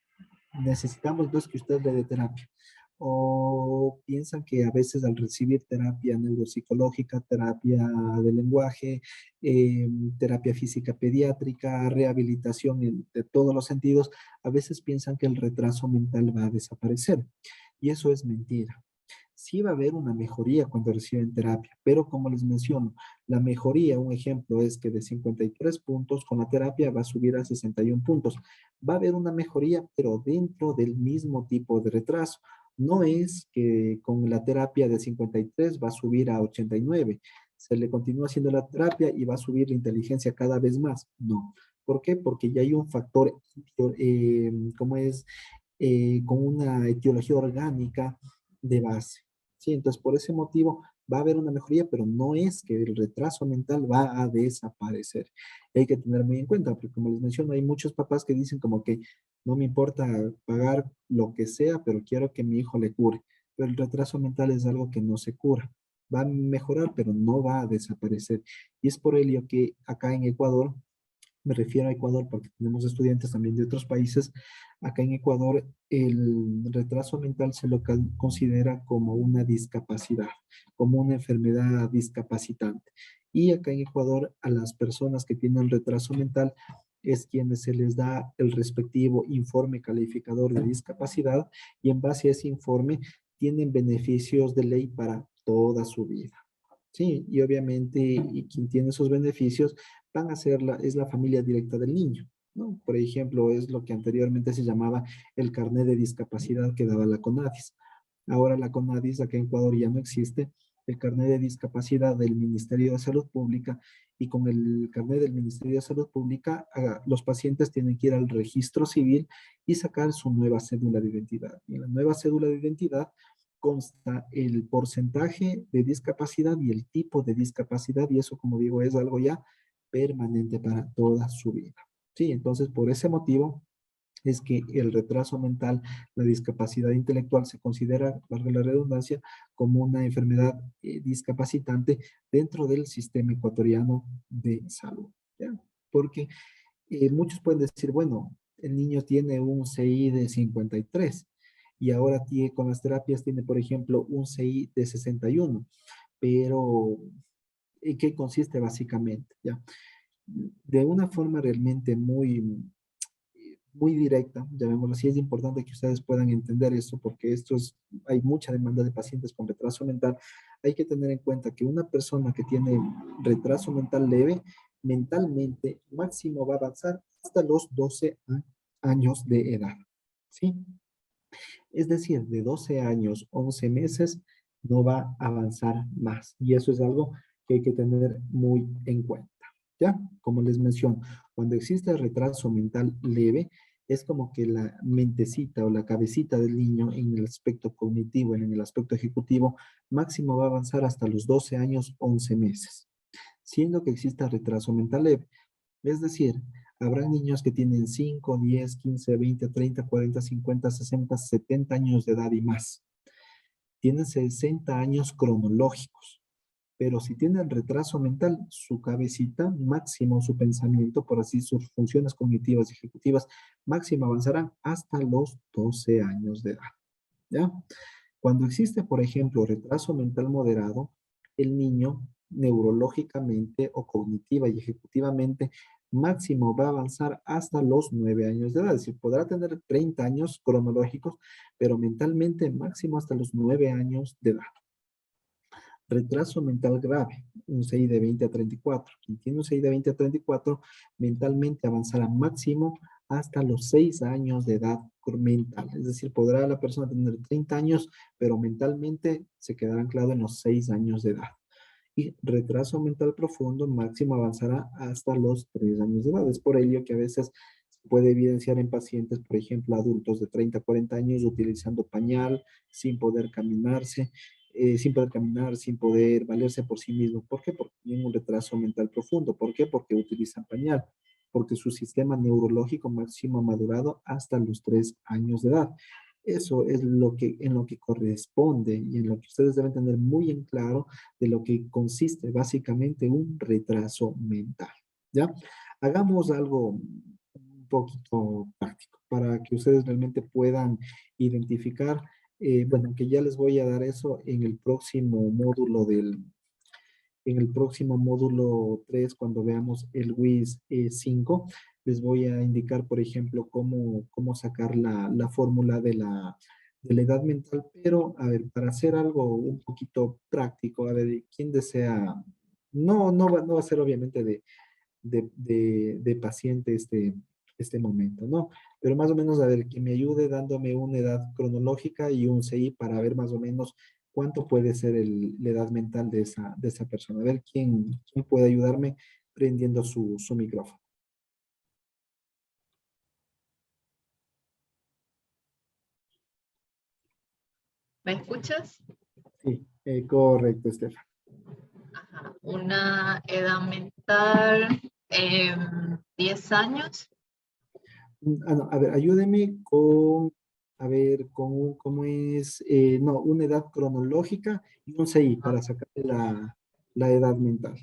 necesitamos entonces que usted le dé terapia. O piensan que a veces al recibir terapia neuropsicológica, terapia de lenguaje, terapia física pediátrica, rehabilitación de todos los sentidos, a veces piensan que el retraso mental va a desaparecer. Y eso es mentira. Sí va a haber una mejoría cuando reciben terapia, pero como les menciono, la mejoría, un ejemplo es que de 53 puntos con la terapia va a subir a 61 puntos. Va a haber una mejoría, pero dentro del mismo tipo de retraso. No es que con la terapia de 53 va a subir a 89. Se le continúa haciendo la terapia y va a subir la inteligencia cada vez más. No. ¿Por qué? Porque ya hay un factor, como es, con una etiología orgánica de base. Sí, entonces por ese motivo va a haber una mejoría, pero no es que el retraso mental va a desaparecer. Hay que tener muy en cuenta, porque como les menciono, hay muchos papás que dicen como que no me importa pagar lo que sea, pero quiero que mi hijo le cure. Pero el retraso mental es algo que no se cura. Va a mejorar, pero no va a desaparecer. Y es por ello que acá en Ecuador, me refiero a Ecuador porque tenemos estudiantes también de otros países. Acá en Ecuador, el retraso mental se lo considera como una discapacidad, como una enfermedad discapacitante. Y acá en Ecuador, a las personas que tienen retraso mental, es quienes se les da el respectivo informe calificador de discapacidad y en base a ese informe tienen beneficios de ley para toda su vida. Sí, y obviamente, y quien tiene esos beneficios van a ser es la familia directa del niño, ¿no? Por ejemplo, es lo que anteriormente se llamaba el carnet de discapacidad que daba la CONADIS. Ahora la CONADIS acá en Ecuador ya no existe, el carnet de discapacidad del Ministerio de Salud Pública y con el carnet del Ministerio de Salud Pública los pacientes tienen que ir al registro civil y sacar su nueva cédula de identidad. Y en la nueva cédula de identidad consta el porcentaje de discapacidad y el tipo de discapacidad y eso, como digo, es algo ya permanente para toda su vida. Sí, entonces por ese motivo es que el retraso mental, la discapacidad intelectual se considera, valga la redundancia, como una enfermedad discapacitante dentro del sistema ecuatoriano de salud. ¿Ya? Porque muchos pueden decir, bueno, el niño tiene un CI de 53 y ahora tiene, con las terapias tiene, por ejemplo, un CI de 61, pero ¿en qué consiste básicamente? ¿Ya? De una forma realmente muy directa, llamémoslo así, es importante que ustedes puedan entender esto porque hay mucha demanda de pacientes con retraso mental. Hay que tener en cuenta que una persona que tiene retraso mental leve, mentalmente máximo va a avanzar hasta los 12 años de edad. ¿Sí? Es decir, de 12 años, 11 meses, no va a avanzar más. Y eso es algo que hay que tener muy en cuenta. ¿Ya? Como les menciono, cuando existe retraso mental leve, es como que la mentecita o la cabecita del niño en el aspecto cognitivo, en el aspecto ejecutivo, máximo va a avanzar hasta los 12 años, 11 meses, siendo que exista retraso mental leve. Es decir, habrá niños que tienen 5, 10, 15, 20, 30, 40, 50, 60, 70 años de edad y más. Tienen 60 años cronológicos, pero si tienen retraso mental, su cabecita, máximo su pensamiento, por así sus funciones cognitivas y ejecutivas, máximo avanzarán hasta los 12 años de edad. ¿Ya? Cuando existe, por ejemplo, retraso mental moderado, el niño neurológicamente o cognitiva y ejecutivamente máximo va a avanzar hasta los 9 años de edad. Es decir, podrá tener 30 años cronológicos, pero mentalmente máximo hasta los 9 años de edad. Retraso mental grave, un CI de 20 a 34. Quien tiene un CI de 20 a 34, mentalmente avanzará máximo hasta los 6 años de edad mental. Es decir, podrá la persona tener 30 años, pero mentalmente se quedará anclado en los 6 años de edad. Y retraso mental profundo máximo avanzará hasta los 3 años de edad. Es por ello que a veces se puede evidenciar en pacientes, por ejemplo, adultos de 30 a 40 años utilizando pañal, sin poder caminarse, sin poder caminar, sin poder valerse por sí mismo. ¿Por qué? Porque tienen un retraso mental profundo. ¿Por qué? Porque utilizan pañal. Porque su sistema neurológico máximo ha madurado hasta los 3 años de edad. Eso es lo que, en lo que corresponde y en lo que ustedes deben tener muy en claro de lo que consiste básicamente un retraso mental. ¿Ya? Hagamos algo un poquito práctico para que ustedes realmente puedan identificar, bueno, que ya les voy a dar eso en el próximo módulo en el próximo módulo 3 cuando veamos el WIS 5, les voy a indicar, por ejemplo, cómo sacar la fórmula de la edad mental, pero, a ver, para hacer algo un poquito práctico, a ver, ¿quién desea? No va a ser obviamente de paciente este momento, ¿no? Pero más o menos, a ver, que me ayude dándome una edad cronológica y un CI para ver más o menos cuánto puede ser la edad mental de esa persona. A ver, ¿quién puede ayudarme prendiendo su micrófono? ¿Me escuchas? Sí, correcto, Estefan. Ajá. Una edad mental, 10 años. No, a ver, ayúdeme con, a ver, cómo es, no, una edad cronológica y un CI para sacar la edad mental.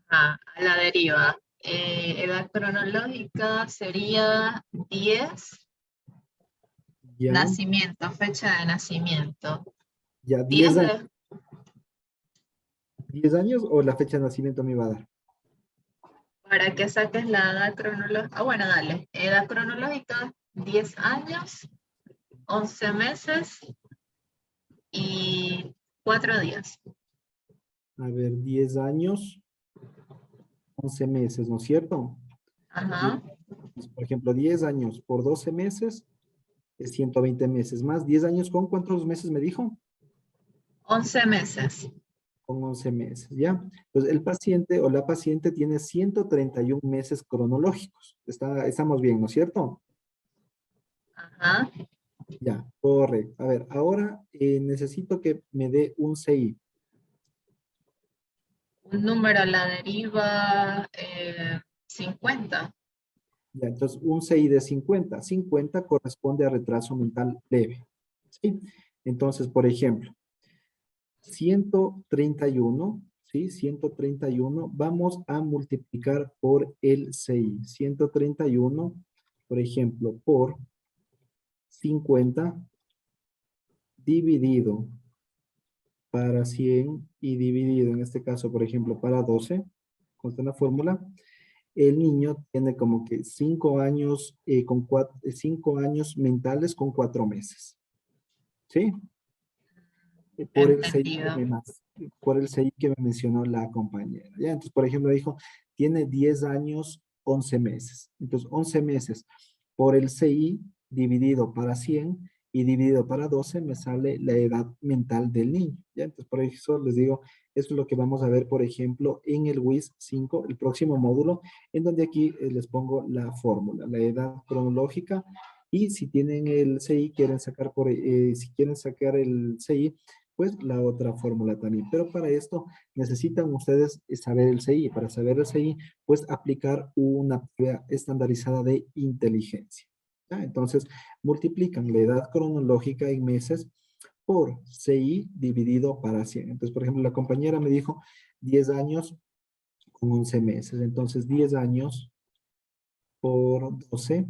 A la deriva. Edad cronológica sería 10, Ya, nacimiento, fecha de nacimiento. ya, 10 10 años. de, 10 años o la fecha de nacimiento me va a dar. para que saques la edad cronológica. Ah, bueno, dale. Edad cronológica, 10 años, 11 meses y 4 días. A ver, 10 años, 11 meses, ¿no es cierto? Ajá. Por ejemplo, 10 años por 12 meses es 120 meses más. 10 años con ¿cuántos meses me dijo? 11 meses. Con 11 meses, ¿ya? Entonces, el paciente o la paciente tiene 131 meses cronológicos. Estamos bien, ¿no es cierto? Ajá. Ya, correcto. A ver, ahora necesito que me dé un CI. Un número a la deriva, 50. Ya, entonces, un CI de 50. 50 corresponde a retraso mental leve. ¿Sí? Entonces, por ejemplo, 131, ¿sí? 131, vamos a multiplicar por el 6. 131, por ejemplo, por 50 dividido para 100 y dividido, en este caso, por ejemplo, para 12, con la fórmula, el niño tiene como que 5 años, 5 años mentales con 4 meses. ¿Sí? Por el 6 que Entendido. por el 6 que me mencionó la compañera. ¿Ya? Entonces, por ejemplo, dijo, tiene 10 años, 11 meses. Entonces, 11 meses por el CI dividido para 100 y dividido para 12 me sale la edad mental del niño. ¿Ya? Entonces, por eso les digo, esto es lo que vamos a ver, por ejemplo, en el WIS 5, el próximo módulo, en donde aquí les pongo la fórmula, la edad cronológica, y si tienen el CI, quieren sacar si quieren sacar el CI, pues la otra fórmula también. Pero para esto necesitan ustedes saber el CI. Para saber el CI, pues aplicar una prueba estandarizada de inteligencia. ¿Ya? Entonces, multiplican la edad cronológica en meses por CI dividido para 100. Entonces, por ejemplo, la compañera me dijo 10 años con 11 meses. Entonces, 10 años por 12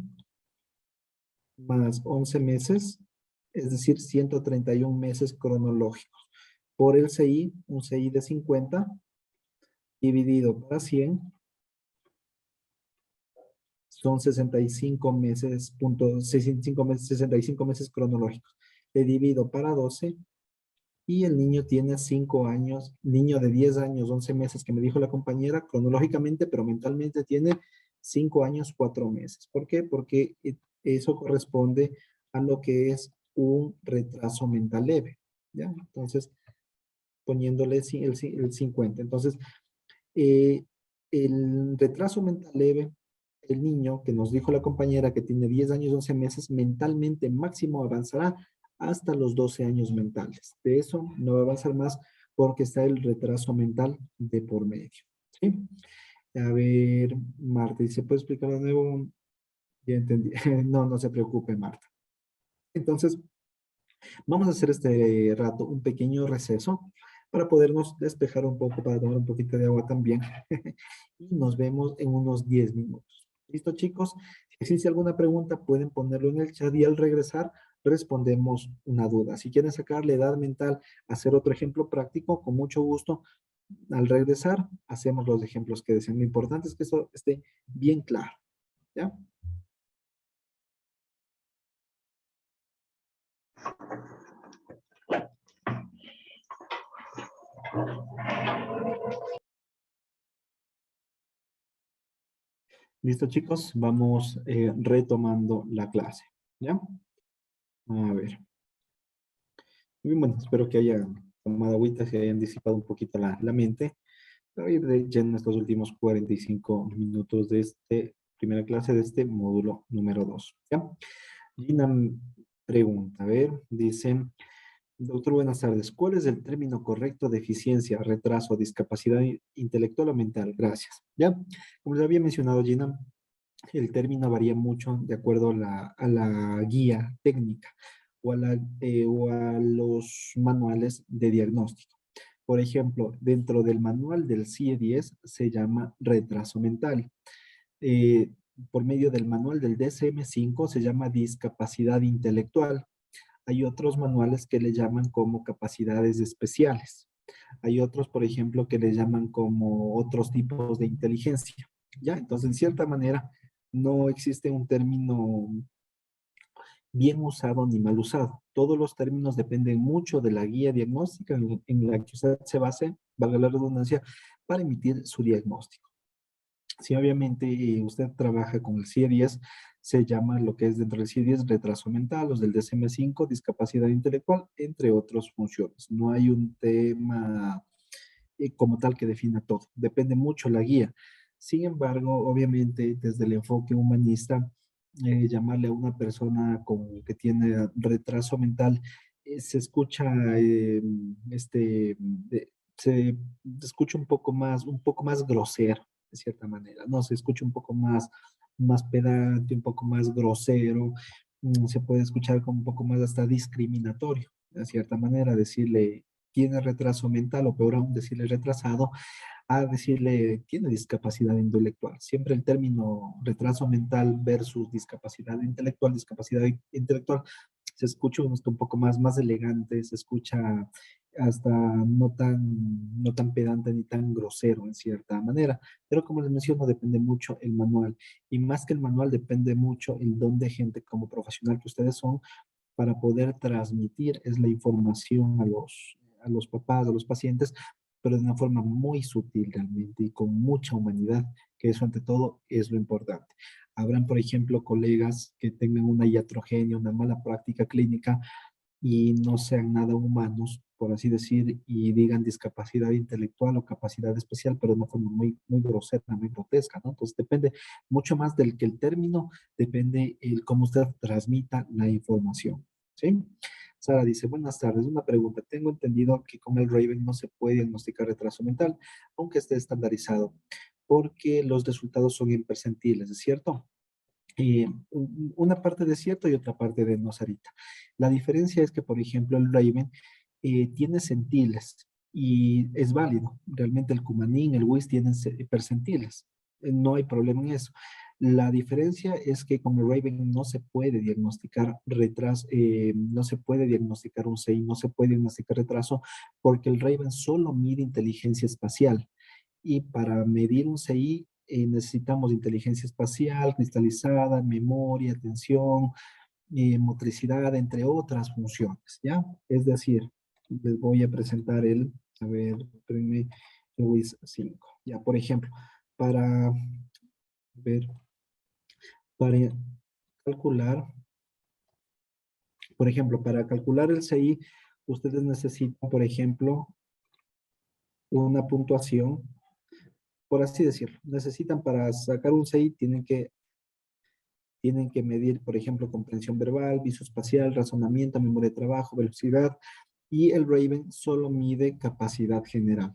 más 11 meses, es decir, 131 meses cronológicos. Por el CI, un CI de 50 dividido para 100 son 65 meses, 65 meses cronológicos. Le divido para 12 y el niño tiene 5 años, niño de 10 años, 11 meses, que me dijo la compañera, cronológicamente, pero mentalmente tiene 5 años, 4 meses. ¿Por qué? Porque eso corresponde a lo que es un retraso mental leve, ¿ya? Entonces, poniéndole el 50. Entonces, eh, el retraso mental leve, el niño que nos dijo la compañera que tiene 10 años, 11 meses, mentalmente máximo avanzará hasta los 12 años mentales. De eso no va a avanzar más porque está el retraso mental de por medio. ¿Sí? A ver, Marta, ¿y se puede explicar de nuevo? Ya entendí. No, no se preocupe, Marta. Entonces, vamos a hacer este rato un pequeño receso para podernos despejar un poco, para tomar un poquito de agua también. Y nos vemos en unos 10 minutos. ¿Listo, chicos? Si existe alguna pregunta, pueden ponerlo en el chat y al regresar respondemos una duda. Si quieren sacar la edad mental, hacer otro ejemplo práctico, con mucho gusto, al regresar hacemos los ejemplos que deseen. Lo importante es que eso esté bien claro. ¿Ya? Listo, chicos, vamos retomando la clase. ¿Ya? A ver. Muy bueno, espero que hayan tomado agüita, que hayan disipado un poquito la mente. Para ir ya en estos últimos 45 minutos de esta primera clase de este módulo número 2. ¿Ya? Gina pregunta, a ver, dice, doctor, buenas tardes. ¿Cuál es el término correcto de eficiencia, retraso, discapacidad intelectual o mental? Gracias. ¿Ya? Como les había mencionado, Gina, el término varía mucho de acuerdo a la guía técnica o a los manuales de diagnóstico. Por ejemplo, dentro del manual del CIE-10 se llama retraso mental. Eh, por medio del manual del DSM-5 se llama discapacidad intelectual. Hay otros manuales que le llaman como capacidades especiales. Hay otros, por ejemplo, que le llaman como otros tipos de inteligencia. ¿Ya? Entonces, en cierta manera, no existe un término bien usado ni mal usado. Todos los términos dependen mucho de la guía diagnóstica en la que usted se base, valga la redundancia, para emitir su diagnóstico. Si obviamente usted trabaja con el CIE-10, se llama lo que es dentro del CIE-10 retraso mental, los del DSM-5, discapacidad intelectual, entre otras funciones. No hay un tema como tal que defina todo. Depende mucho la guía. Sin embargo, obviamente, desde el enfoque humanista, llamarle a una persona que tiene retraso mental, se escucha, se escucha un poco más grosero, de cierta manera, ¿no? Se escucha un poco más pedante, un poco más grosero, se puede escuchar como un poco más hasta discriminatorio, de cierta manera, decirle tiene retraso mental o peor aún decirle retrasado, a decirle tiene discapacidad intelectual. Siempre el término retraso mental versus discapacidad intelectual, se escucha un poco más elegante, se escucha hasta no tan pedante ni tan grosero en cierta manera. Pero como les menciono, depende mucho el manual. Y más que el manual, depende mucho el don de gente como profesional que ustedes son para poder transmitir es la información a los papás, a los pacientes, pero de una forma muy sutil realmente y con mucha humanidad, que eso ante todo es lo importante. Habrán, por ejemplo, colegas que tengan una iatrogenia, una mala práctica clínica y no sean nada humanos, por así decir, y digan discapacidad intelectual o capacidad especial, pero de una forma muy, muy grosera, muy grotesca, ¿no? Entonces depende mucho más del que el término, depende el cómo usted transmita la información, ¿sí? Sara dice, buenas tardes, una pregunta. Tengo entendido que con el Raven no se puede diagnosticar retraso mental, aunque esté estandarizado, porque los resultados son en percentiles, ¿es cierto? Una parte de cierto y otra parte de no, Sarita. La diferencia es que, por ejemplo, el Raven tiene centiles y es válido. Realmente el Cumanín, el WIS tienen percentiles. No hay problema en eso. La diferencia es que con el Raven no se puede diagnosticar retraso, no se puede diagnosticar un CI, no se puede diagnosticar retraso, porque el Raven solo mide inteligencia espacial y para medir un CI necesitamos inteligencia espacial, cristalizada, memoria, atención, motricidad, entre otras funciones, ¿ya? Es decir, les voy a presentar a ver, espérenme, el WIS 5. Ya, por ejemplo, para ver, para calcular, por ejemplo, para calcular el CI, ustedes necesitan, por ejemplo, una puntuación, por así decirlo. Necesitan para sacar un CI, tienen que medir, por ejemplo, comprensión verbal, visoespacial, razonamiento, memoria de trabajo, velocidad, y el Raven solo mide capacidad general.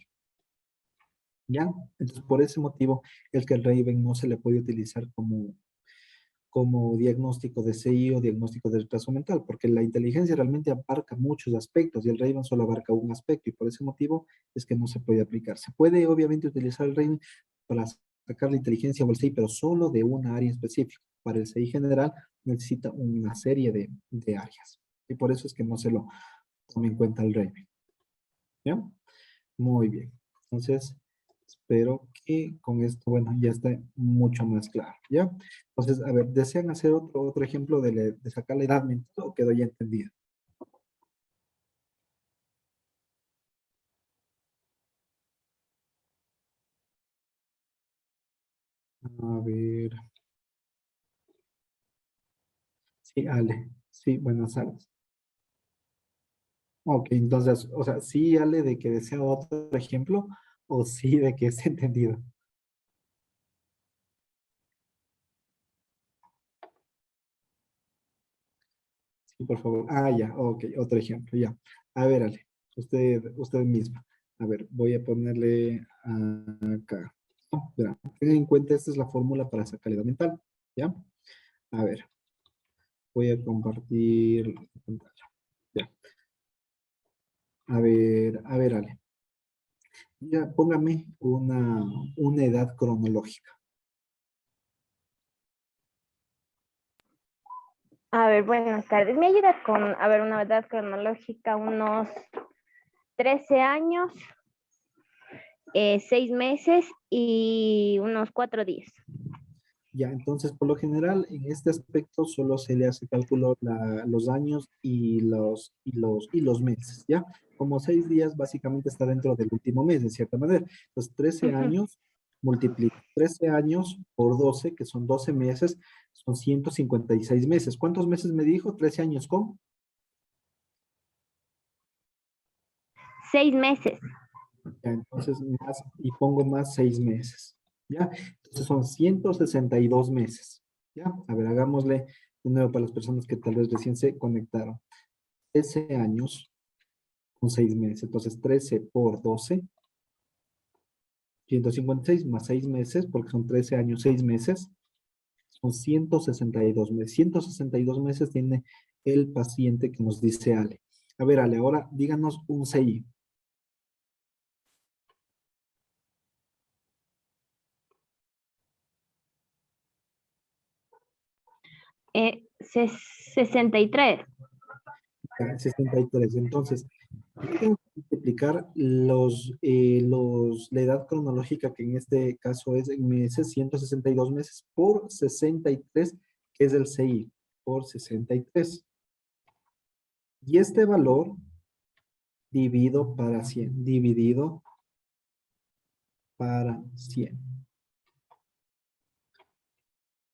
¿Ya? Entonces, por ese motivo, es que el Raven no se le puede utilizar como diagnóstico de CI o diagnóstico de retraso mental, porque la inteligencia realmente abarca muchos aspectos y el Raven solo abarca un aspecto y por ese motivo es que no se puede aplicar. Se puede obviamente utilizar el Raven para sacar la inteligencia o el CI, pero solo de una área específica. Para el CI general necesita una serie de áreas y por eso es que no se lo toma en cuenta el Raven. ¿Ya? Muy bien. Entonces, espero que con esto, bueno, ya esté mucho más claro, ¿ya? Entonces, a ver, ¿desean hacer otro ejemplo de sacar la edad mental o quedó ya entendido? A ver, sí, Ale, sí, buenas tardes. Ok, entonces, o sea, sí, Ale, de que desea otro ejemplo o sí de que esté entendido. Sí, por favor. Ah, ya, ok, otro ejemplo, ya. A ver, Ale, usted misma. A ver, voy a ponerle acá. No, verá, tengan en cuenta, esta es la fórmula para sacar calidad mental, ¿ya? A ver, voy a compartir la pantalla. Ya. A ver, Ale. Ya, póngame una edad cronológica. A ver, buenas tardes. Me ayuda con, a ver, una edad cronológica, unos 13 años, 6 meses y unos 4 días. Ya, entonces, por lo general, en este aspecto solo se le hace cálculo los años y los meses, ¿ya? Como 6 días básicamente está dentro del último mes, de cierta manera. Entonces, 13 Ujú. años, multiplica 13 años por 12, que son 12 meses, son 156 meses. ¿Cuántos meses me dijo? 13 años con. 6 meses. Ya, entonces, más, y pongo más 6 meses, ¿ya? Entonces son 162 meses, ¿ya? A ver, hagámosle de nuevo para las personas que tal vez recién se conectaron. 13 años con 6 meses, entonces 13 por 12, 156 más 6 meses, porque son 13 años, 6 meses, son 162 meses. 162 meses tiene el paciente que nos dice Ale. A ver, Ale, ahora díganos un CI. 63. 63. Entonces, yo tengo que multiplicar la edad cronológica, que en este caso es en meses, 162 meses, por 63, que es el CI, por 63. Y este valor dividido para 100, dividido para 100.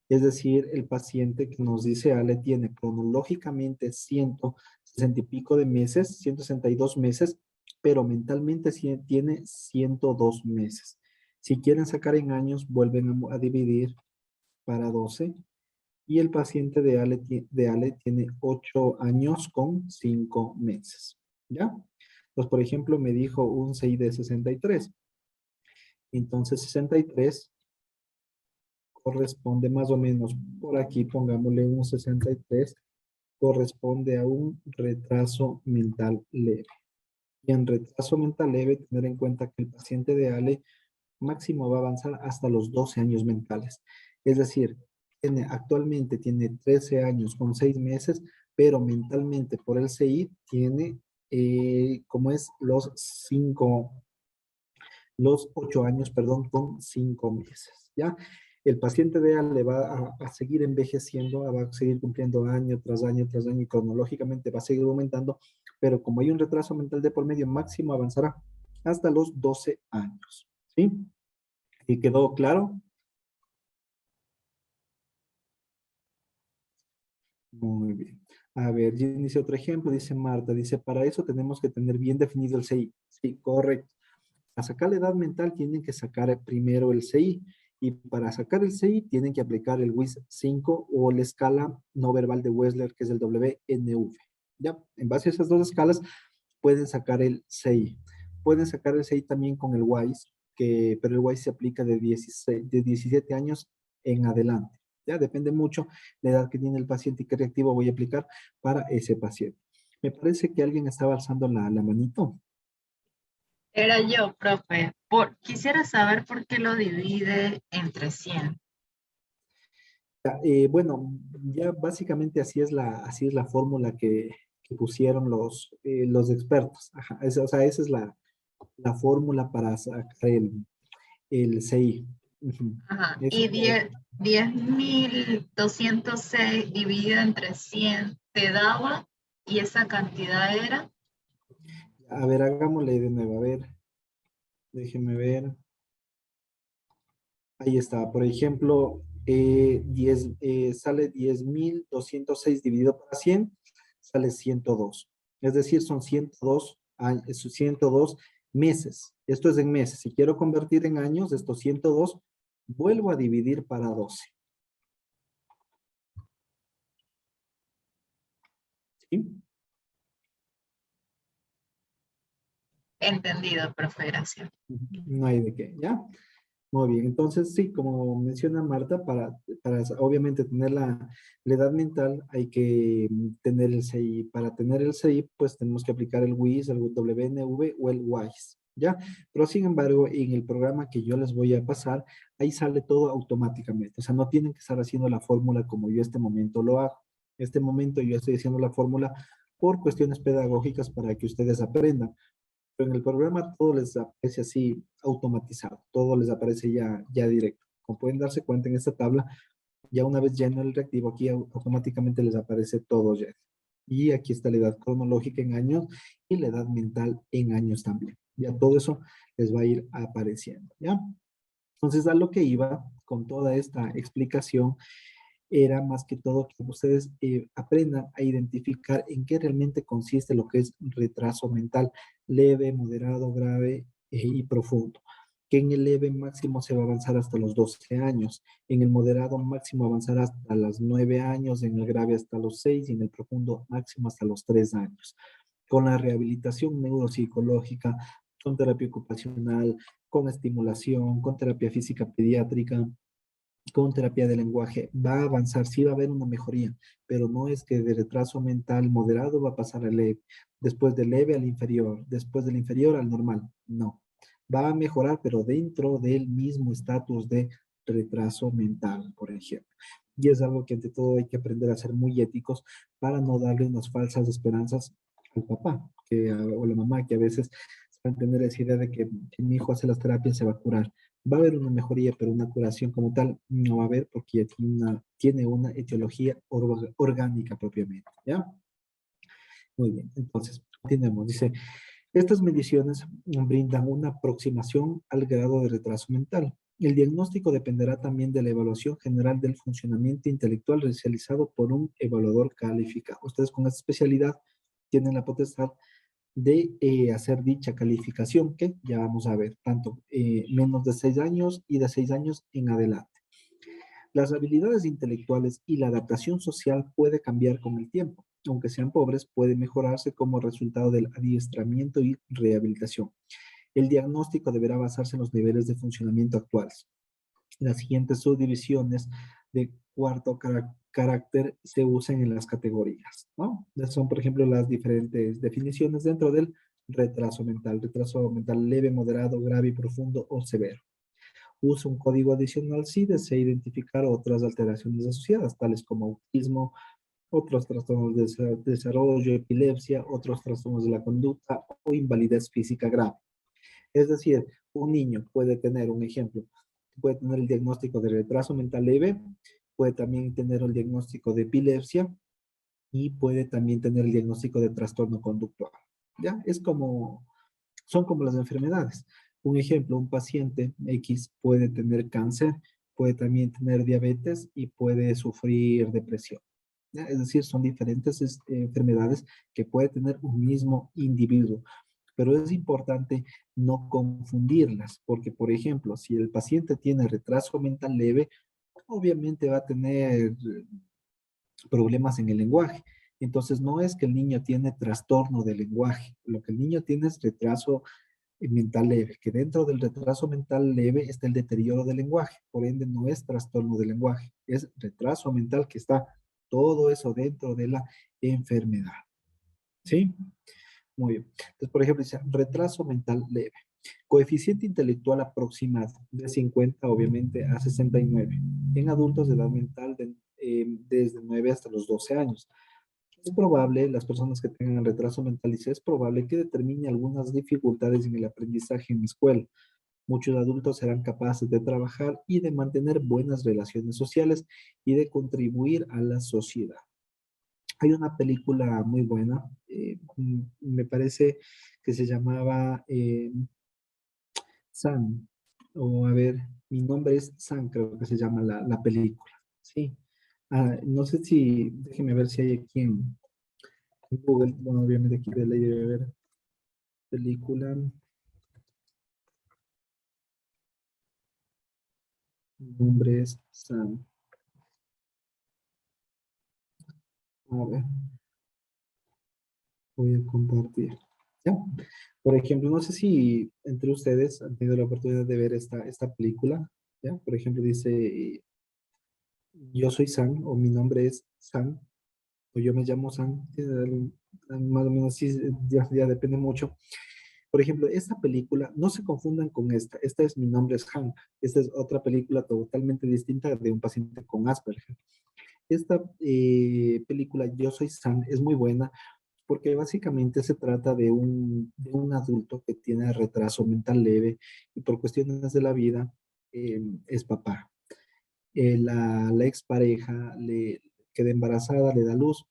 Es decir, el paciente que nos dice Ale tiene cronológicamente 160 y pico de meses, 162 meses, pero mentalmente tiene 102 meses. Si quieren sacar en años, vuelven a dividir para 12. Y el paciente de Ale tiene 8 años con 5 meses. ¿Ya? Pues, por ejemplo, me dijo un CI de 63. Entonces, 63 corresponde más o menos, por aquí pongámosle un 63, corresponde a un retraso mental leve. Y en retraso mental leve, tener en cuenta que el paciente de Ale máximo va a avanzar hasta los 12 años mentales. Es decir, actualmente tiene 13 años con 6 meses, pero mentalmente por el CI tiene, como es, los 8 años, perdón, con 5 meses, ¿ya? El paciente de Ale va a seguir envejeciendo, va a seguir cumpliendo año tras año tras año y cronológicamente va a seguir aumentando, pero como hay un retraso mental de por medio, máximo avanzará hasta los 12 años, ¿sí? ¿Y quedó claro? Muy bien. A ver, ya inicia otro ejemplo, dice Marta, dice, para eso tenemos que tener bien definido el CI. Sí, correcto. Para sacar la edad mental tienen que sacar primero el CI y para sacar el CI tienen que aplicar el WIS 5 o la escala no verbal de Wechsler, que es el WNV. Ya, en base a esas dos escalas pueden sacar el CI. Pueden sacar el CI también con el WISE, pero el WISE se aplica de 17 años en adelante. Ya depende mucho la edad que tiene el paciente y qué reactivo voy a aplicar para ese paciente. Me parece que alguien estaba alzando la manito. Era yo, profe. Quisiera saber por qué lo divide entre 100. Bueno, ya básicamente así es la fórmula que pusieron los expertos. Ajá, o sea, esa es la fórmula para sacar el CI. Ujú. Ajá. Esa Y es la- 10.206 dividido entre 100 te daba, y esa cantidad era. A ver, hagámosle de nuevo. A ver, déjeme ver. Ahí está. Por ejemplo, sale 10.206 dividido por 100, sale 102. Es decir, son 102, 102 meses. Esto es en meses. Si quiero convertir en años, estos 102, vuelvo a dividir para 12. ¿Sí? Entendido, profe, gracias. No hay de qué, ¿ya? Muy bien, entonces sí, como menciona Marta, para obviamente tener la edad mental hay que tener el CI. Para tener el CI, pues tenemos que aplicar el WIS, el WNV o el WISE, ¿ya? Pero sin embargo, en el programa que yo les voy a pasar, ahí sale todo automáticamente. O sea, no tienen que estar haciendo la fórmula como yo este momento lo hago. Este momento yo estoy haciendo la fórmula por cuestiones pedagógicas para que ustedes aprendan. Pero en el programa todo les aparece así automatizado, todo les aparece ya directo. Como pueden darse cuenta en esta tabla, ya una vez lleno el reactivo, aquí automáticamente les aparece todo ya. Y aquí está la edad cronológica en años y la edad mental en años también. Ya todo eso les va a ir apareciendo, ¿ya? Entonces, a lo que iba con toda esta explicación era más que todo que ustedes aprendan a identificar en qué realmente consiste lo que es retraso mental leve, moderado, grave y profundo. Que en el leve máximo se va a avanzar hasta los 12 años, en el moderado máximo avanzará hasta los 9 años, en el grave hasta los 6 y en el profundo máximo hasta los 3 años. Con la rehabilitación neuropsicológica, con terapia ocupacional, con estimulación, con terapia física pediátrica, con terapia de lenguaje va a avanzar, sí va a haber una mejoría, pero no es que de retraso mental moderado va a pasar al leve, después del leve al inferior, después del inferior al normal, no. Va a mejorar, pero dentro del mismo estatus de retraso mental, por ejemplo. Y es algo que ante todo hay que aprender a ser muy éticos para no darle unas falsas esperanzas al papá o la mamá, que a veces van a tener esa idea de que si mi hijo hace las terapias se va a curar. Va a haber una mejoría, pero una curación como tal no va a haber porque ya tiene una etiología orgánica propiamente, ¿ya? Muy bien, entonces, continuemos. Dice, Estas mediciones brindan una aproximación al grado de retraso mental. El diagnóstico dependerá también de la evaluación general del funcionamiento intelectual realizado por un evaluador calificado. Ustedes con esta especialidad tienen la potestad de hacer dicha calificación, que ya vamos a ver, tanto menos de 6 años y de 6 años en adelante. Las habilidades intelectuales y la adaptación social puede cambiar con el tiempo. Aunque sean pobres, puede mejorarse como resultado del adiestramiento y rehabilitación. El diagnóstico deberá basarse en los niveles de funcionamiento actuales. Las siguientes subdivisiones de cuarto carácter se usan en las categorías, ¿no? Son, por ejemplo, las diferentes definiciones dentro del retraso mental leve, moderado, grave, profundo o severo. Usa un código adicional si desea identificar otras alteraciones asociadas, tales como autismo, otros trastornos de desarrollo, epilepsia, otros trastornos de la conducta o invalidez física grave. Es decir, un niño puede tener, un ejemplo, puede tener el diagnóstico de retraso mental leve, puede también tener el diagnóstico de epilepsia y puede también tener el diagnóstico de trastorno conductual. ¿Ya? Son como las enfermedades. Un ejemplo, un paciente X puede tener cáncer, puede también tener diabetes y puede sufrir depresión. ¿Ya? Es decir, son diferentes enfermedades que puede tener un mismo individuo. Pero es importante no confundirlas, porque, por ejemplo, si el paciente tiene retraso mental leve, obviamente va a tener problemas en el lenguaje. Entonces, no es que el niño tiene trastorno del lenguaje, lo que el niño tiene es retraso mental leve, que dentro del retraso mental leve está el deterioro del lenguaje, por ende no es trastorno del lenguaje, es retraso mental que está todo eso dentro de la enfermedad. ¿Sí? Muy bien. Entonces, por ejemplo, dice retraso mental leve. Coeficiente intelectual aproximado de 50, obviamente, a 69. En adultos de edad mental desde 9 hasta los 12 años. Es probable, las personas que tengan retraso mental, dice, es probable que determine algunas dificultades en el aprendizaje en la escuela. Muchos adultos serán capaces de trabajar y de mantener buenas relaciones sociales y de contribuir a la sociedad. Hay una película muy buena, me parece que se llamaba Sam, o a ver, mi nombre es Sam, creo que se llama la película, ¿sí? No sé si, déjeme ver si hay aquí en Google, bueno, obviamente aquí de ley debe ver película, mi nombre es Sam, a ver, voy a compartir, ¿ya? Por ejemplo, no sé si entre ustedes han tenido la oportunidad de ver esta película, ¿ya? Por ejemplo, dice, yo soy Sam, o mi nombre es Sam, o yo me llamo Sam, más o menos sí, ya depende mucho. Por ejemplo, esta película, no se confundan con esta es Mi nombre es Hank, esta es otra película totalmente distinta de un paciente con Asperger. Esta película, Yo soy Sam, es muy buena porque básicamente se trata de un adulto que tiene retraso mental leve y por cuestiones de la vida es papá. La expareja le queda embarazada, le da luz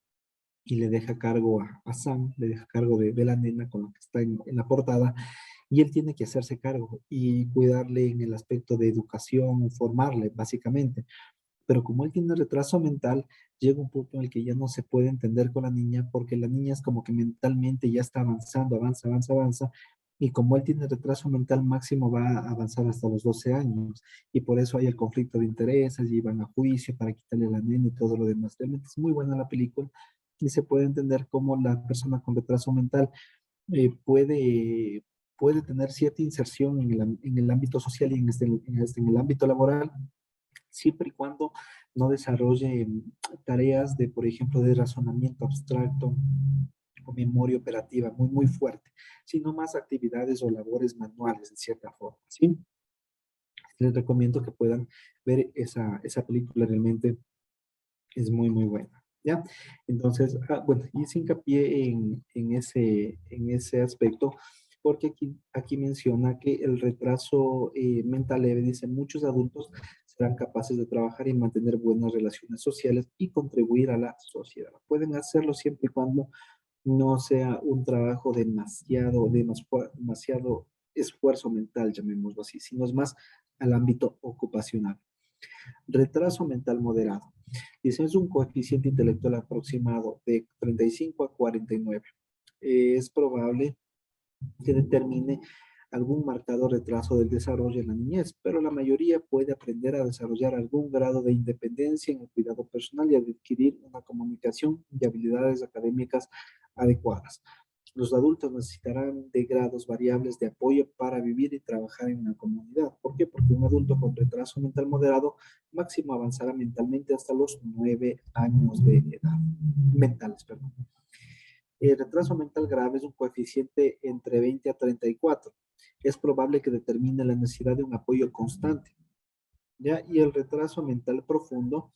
y le deja cargo a Sam, le deja cargo de la nena con la que está en la portada, y él tiene que hacerse cargo y cuidarle en el aspecto de educación, formarle básicamente. Pero como él tiene retraso mental, llega un punto en el que ya no se puede entender con la niña porque la niña es como que mentalmente ya está avanzando, avanza, avanza, avanza. Y como él tiene retraso mental máximo, va a avanzar hasta los 12 años. Y por eso hay el conflicto de intereses y van a juicio para quitarle a la nena y todo lo demás. Realmente es muy buena la película y se puede entender cómo la persona con retraso mental puede tener cierta inserción en el ámbito social y en el ámbito laboral siempre y cuando no desarrolle tareas de, por ejemplo, de razonamiento abstracto o memoria operativa muy, muy fuerte, sino más actividades o labores manuales, de cierta forma, ¿sí? Les recomiendo que puedan ver esa película, realmente es muy, muy buena, ¿ya? Entonces, bueno, hice hincapié en ese aspecto, porque aquí menciona que el retraso mental leve, dice, muchos adultos serán capaces de trabajar y mantener buenas relaciones sociales y contribuir a la sociedad. Pueden hacerlo siempre y cuando no sea un trabajo demasiado esfuerzo mental, llamémoslo así, sino es más al ámbito ocupacional. Retraso mental moderado. Dice, es un coeficiente intelectual aproximado de 35 a 49. Es probable que determine algún marcado retraso del desarrollo en la niñez, pero la mayoría puede aprender a desarrollar algún grado de independencia en el cuidado personal y adquirir una comunicación y habilidades académicas adecuadas. Los adultos necesitarán de grados variables de apoyo para vivir y trabajar en una comunidad. ¿Por qué? Porque un adulto con retraso mental moderado máximo avanzará mentalmente hasta los 9 años de edad. Mentales, perdón. El retraso mental grave es un coeficiente entre 20 a 34. Es probable que determine la necesidad de un apoyo constante, ¿ya? Y el retraso mental profundo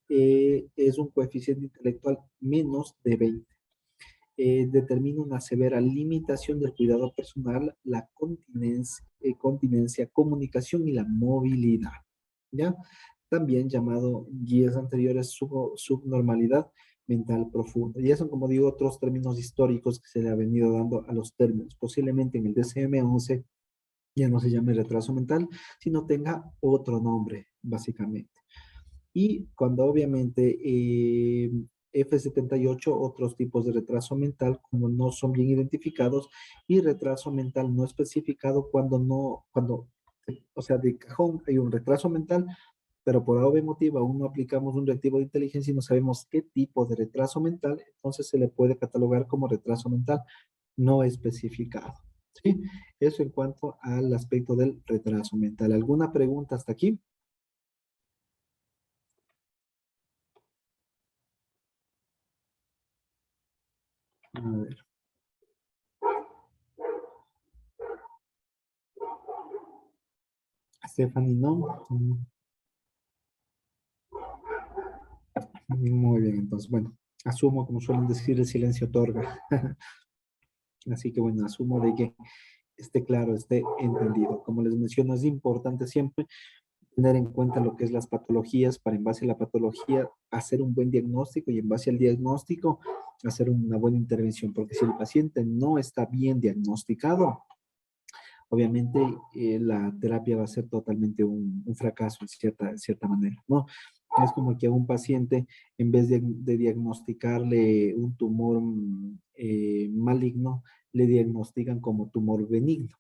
es un coeficiente intelectual menos de 20. Determina una severa limitación del cuidado personal, la continencia, comunicación y la movilidad, ¿ya? También llamado guías anteriores subnormalidad mental profunda. Y eso, como digo, otros términos históricos que se le ha venido dando a los términos. Posiblemente en el DCM-11 ya no se llame retraso mental, sino tenga otro nombre, básicamente. Y cuando obviamente F78, otros tipos de retraso mental, como no son bien identificados, y retraso mental no especificado o sea, de cajón hay un retraso mental, pero por obvio motivo aún no aplicamos un reactivo de inteligencia y no sabemos qué tipo de retraso mental, entonces se le puede catalogar como retraso mental no especificado. ¿Sí? Eso en cuanto al aspecto del retraso mental. ¿Alguna pregunta hasta aquí? A ver. Stephanie, ¿no? Muy bien, entonces, bueno, asumo, como suelen decir, el silencio otorga. Así que, bueno, asumo de que esté claro, esté entendido. Como les menciono, es importante siempre tener en cuenta lo que es las patologías para, en base a la patología, hacer un buen diagnóstico y en base al diagnóstico, hacer una buena intervención. Porque si el paciente no está bien diagnosticado, obviamente la terapia va a ser totalmente un fracaso en cierta manera, ¿no? Es como que a un paciente, en vez de diagnosticarle un tumor maligno, le diagnostican como tumor benigno.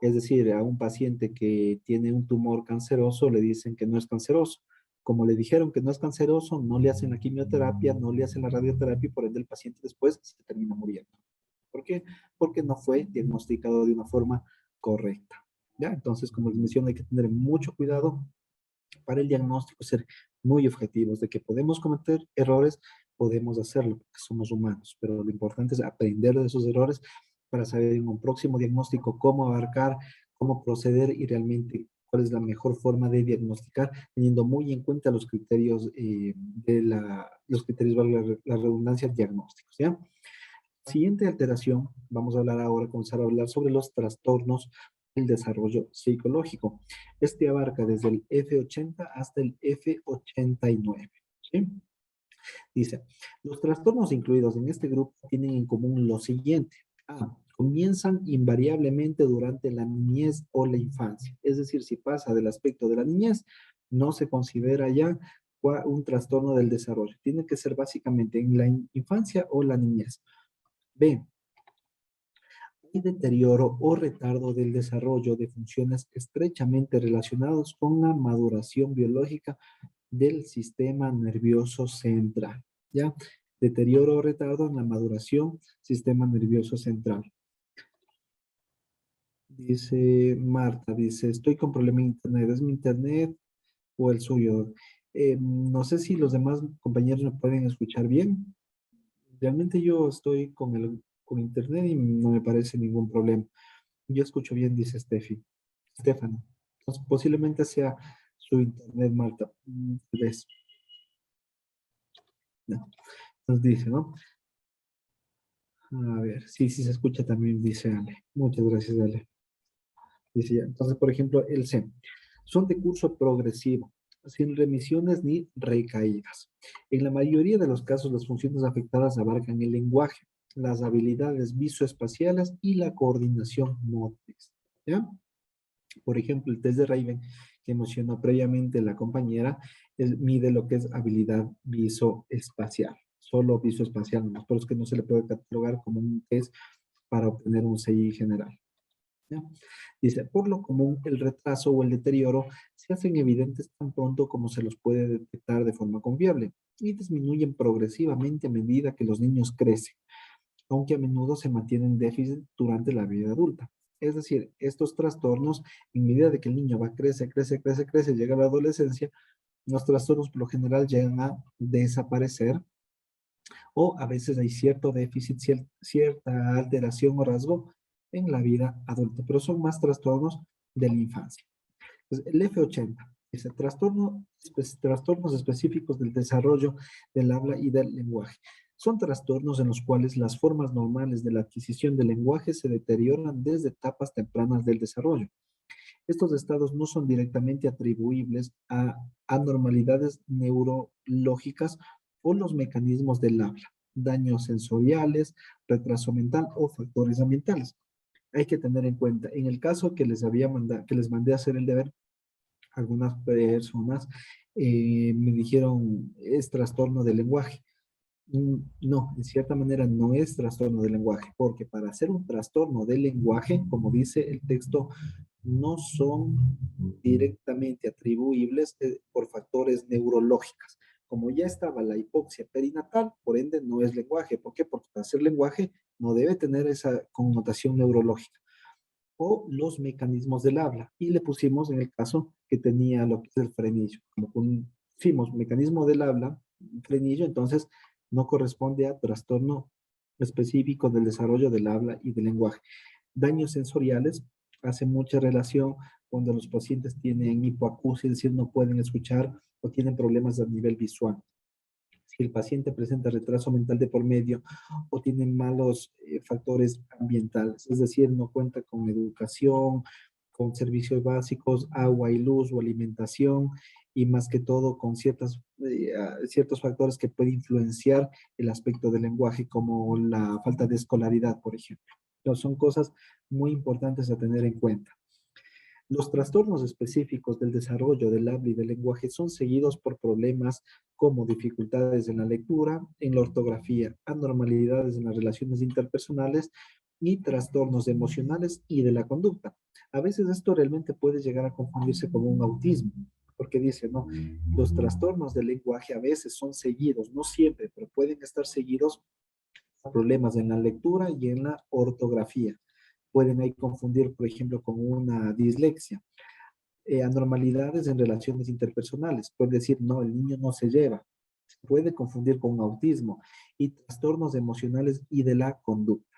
Es decir, a un paciente que tiene un tumor canceroso le dicen que no es canceroso. Como le dijeron que no es canceroso, no le hacen la quimioterapia, no le hacen la radioterapia y por ende el paciente después se termina muriendo. ¿Por qué? Porque no fue diagnosticado de una forma correcta. ¿Ya? Entonces, como les menciono, hay que tener mucho cuidado para el diagnóstico, ser muy objetivos de que podemos cometer errores, podemos hacerlo, porque somos humanos, pero lo importante es aprender de esos errores para saber en un próximo diagnóstico cómo abarcar, cómo proceder y realmente cuál es la mejor forma de diagnosticar, teniendo muy en cuenta los criterios, valga la redundancia, diagnósticos, ¿ya? Siguiente alteración, vamos a hablar ahora, comenzar a hablar sobre los trastornos del desarrollo psicológico. Este abarca desde el F80 hasta el F89. ¿Sí? Dice, los trastornos incluidos en este grupo tienen en común lo siguiente. A, comienzan invariablemente durante la niñez o la infancia. Es decir, si pasa del aspecto de la niñez, no se considera ya un trastorno del desarrollo. Tiene que ser básicamente en la infancia o la niñez. B, hay deterioro o retardo del desarrollo de funciones estrechamente relacionados con la maduración biológica del sistema nervioso central, ¿ya? Deterioro o retardo en la maduración sistema nervioso central. Dice Marta, dice, estoy con problema en internet. ¿Es mi internet o el suyo? No sé si los demás compañeros me pueden escuchar bien. Realmente yo estoy con internet y no me parece ningún problema. Yo escucho bien, dice Stefano. Entonces, posiblemente sea su internet, Marta. ¿Ves? No. Entonces dice, ¿no? A ver, sí, sí se escucha también, dice Ale. Muchas gracias, Ale. Dice ya. Entonces, por ejemplo, el C. Son de curso progresivo, sin remisiones ni recaídas. En la mayoría de los casos, las funciones afectadas abarcan el lenguaje, las habilidades visoespaciales y la coordinación motriz. ¿Ya? Por ejemplo, el test de Raven que mencionó previamente la compañera, mide lo que es habilidad visoespacial, solo visoespacial, ¿no? Por eso es que no se le puede catalogar como un test para obtener un CI general. ¿Ya? Dice, por lo común, el retraso o el deterioro se hacen evidentes tan pronto como se los puede detectar de forma confiable y disminuyen progresivamente a medida que los niños crecen, aunque a menudo se mantienen déficit durante la vida adulta. Es decir, estos trastornos, en medida de que el niño va, crece, llega a la adolescencia, los trastornos por lo general llegan a desaparecer o a veces hay cierto déficit, cierta alteración o rasgo en la vida adulta, pero son más trastornos de la infancia. Entonces, el F80 dice trastornos específicos del desarrollo del habla y del lenguaje. Son trastornos en los cuales las formas normales de la adquisición del lenguaje se deterioran desde etapas tempranas del desarrollo. Estos estados no son directamente atribuibles a anormalidades neurológicas o los mecanismos del habla, daños sensoriales, retraso mental o factores ambientales. Hay que tener en cuenta, en el caso que les mandé a hacer el deber, algunas personas me dijeron, es trastorno del lenguaje. No, en cierta manera no es trastorno del lenguaje, porque para hacer un trastorno del lenguaje, como dice el texto, no son directamente atribuibles por factores neurológicos. Como ya estaba la hipoxia perinatal, por ende no es lenguaje. ¿Por qué? Porque para ser lenguaje no debe tener esa connotación neurológica. O los mecanismos del habla. Y le pusimos en el caso que tenía lo que es el frenillo. Como pusimos mecanismo del habla, frenillo, entonces no corresponde a trastorno específico del desarrollo del habla y del lenguaje. Daños sensoriales, hace mucha relación cuando los pacientes tienen hipoacusia, es decir, no pueden escuchar o tienen problemas a nivel visual. Si el paciente presenta retraso mental de por medio o tiene malos factores ambientales, es decir, no cuenta con educación, con servicios básicos, agua y luz o alimentación, y más que todo con ciertos factores que pueden influenciar el aspecto del lenguaje, como la falta de escolaridad, por ejemplo. Entonces, son cosas muy importantes a tener en cuenta. Los trastornos específicos del desarrollo del habla y del lenguaje son seguidos por problemas como dificultades en la lectura, en la ortografía, anormalidades en las relaciones interpersonales y trastornos emocionales y de la conducta. A veces esto realmente puede llegar a confundirse con un autismo, porque dice, no, los trastornos del lenguaje a veces son seguidos, no siempre, pero pueden estar seguidos por problemas en la lectura y en la ortografía. Pueden ahí confundir, por ejemplo, con una dislexia. Anormalidades en relaciones interpersonales. Puede decir, no, el niño no se lleva. Se puede confundir con autismo y trastornos emocionales y de la conducta.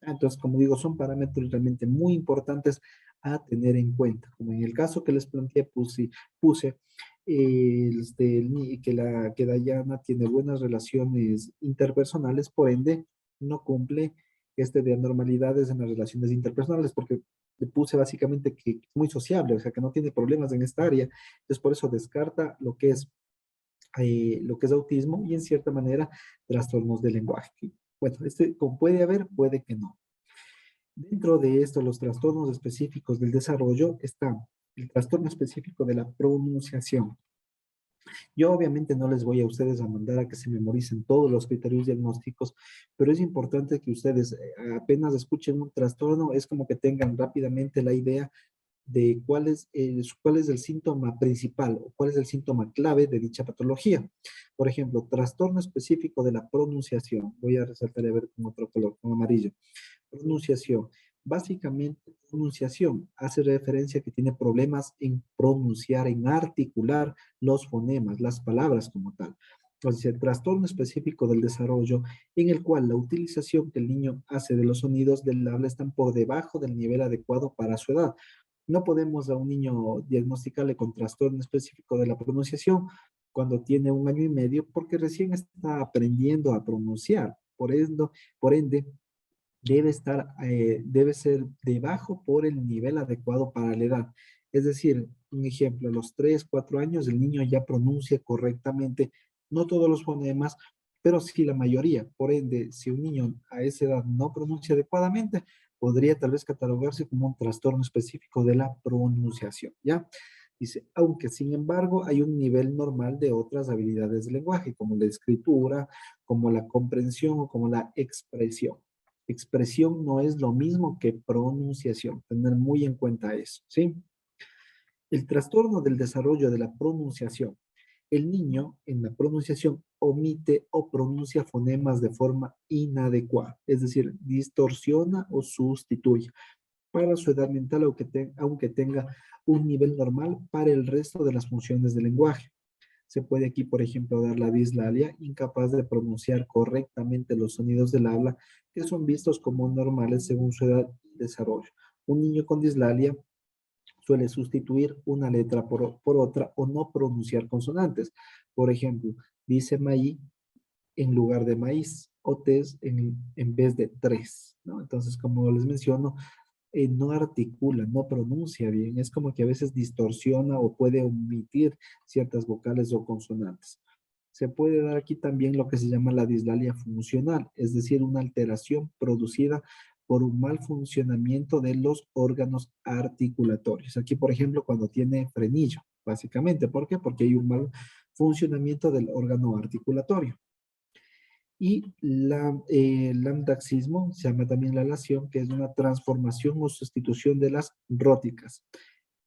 Entonces, como digo, son parámetros realmente muy importantes a tener en cuenta. Como en el caso que les planteé, puse que Dayana tiene buenas relaciones interpersonales, por ende, no cumple de anormalidades en las relaciones interpersonales, porque le puse básicamente que es muy sociable, o sea, que no tiene problemas en esta área. Entonces, por eso descarta lo que es autismo y en cierta manera trastornos del lenguaje. Bueno, como puede haber, puede que no. Dentro de esto, los trastornos específicos del desarrollo están el trastorno específico de la pronunciación. Yo obviamente no les voy a ustedes a mandar a que se memoricen todos los criterios diagnósticos, pero es importante que ustedes apenas escuchen un trastorno, es como que tengan rápidamente la idea de cuál es el síntoma principal o cuál es el síntoma clave de dicha patología. Por ejemplo, trastorno específico de la pronunciación. Voy a resaltar a ver con otro color, con amarillo. Pronunciación. Básicamente, pronunciación hace referencia a que tiene problemas en pronunciar, en articular los fonemas, las palabras como tal. Entonces, el trastorno específico del desarrollo en el cual la utilización que el niño hace de los sonidos del habla están por debajo del nivel adecuado para su edad. No podemos a un niño diagnosticarle con trastorno específico de la pronunciación cuando tiene 1 año y medio porque recién está aprendiendo a pronunciar. Por ende debe ser debajo por el nivel adecuado para la edad. Es decir, un ejemplo, a los 3, 4 años el niño ya pronuncia correctamente, no todos los fonemas, Pero si la mayoría, por ende, si un niño a esa edad no pronuncia adecuadamente, podría tal vez catalogarse como un trastorno específico de la pronunciación, ¿ya? Dice, aunque sin embargo hay un nivel normal de otras habilidades del lenguaje, como la escritura, como la comprensión o como la expresión. Expresión no es lo mismo que pronunciación, tener muy en cuenta eso, ¿sí? El trastorno del desarrollo de la pronunciación. El niño en la pronunciación omite o pronuncia fonemas de forma inadecuada, es decir, distorsiona o sustituye para su edad mental, aunque tenga un nivel normal para el resto de las funciones del lenguaje. Se puede aquí, por ejemplo, dar la dislalia, incapaz de pronunciar correctamente los sonidos del habla, que son vistos como normales según su edad y desarrollo. Un niño con dislalia suele sustituir una letra por otra o no pronunciar consonantes. Por ejemplo, dice maíz en lugar de maíz o tes en vez de tres, ¿no? Entonces, como les menciono, no articula, no pronuncia bien, es como que a veces distorsiona o puede omitir ciertas vocales o consonantes. Se puede dar aquí también lo que se llama la dislalia funcional, es decir, una alteración producida por un mal funcionamiento de los órganos articulatorios. Aquí, por ejemplo, cuando tiene frenillo, básicamente. ¿Por qué? Porque hay un mal funcionamiento del órgano articulatorio. Y lambdaxismo se llama también la lación, que es una transformación o sustitución de las róticas.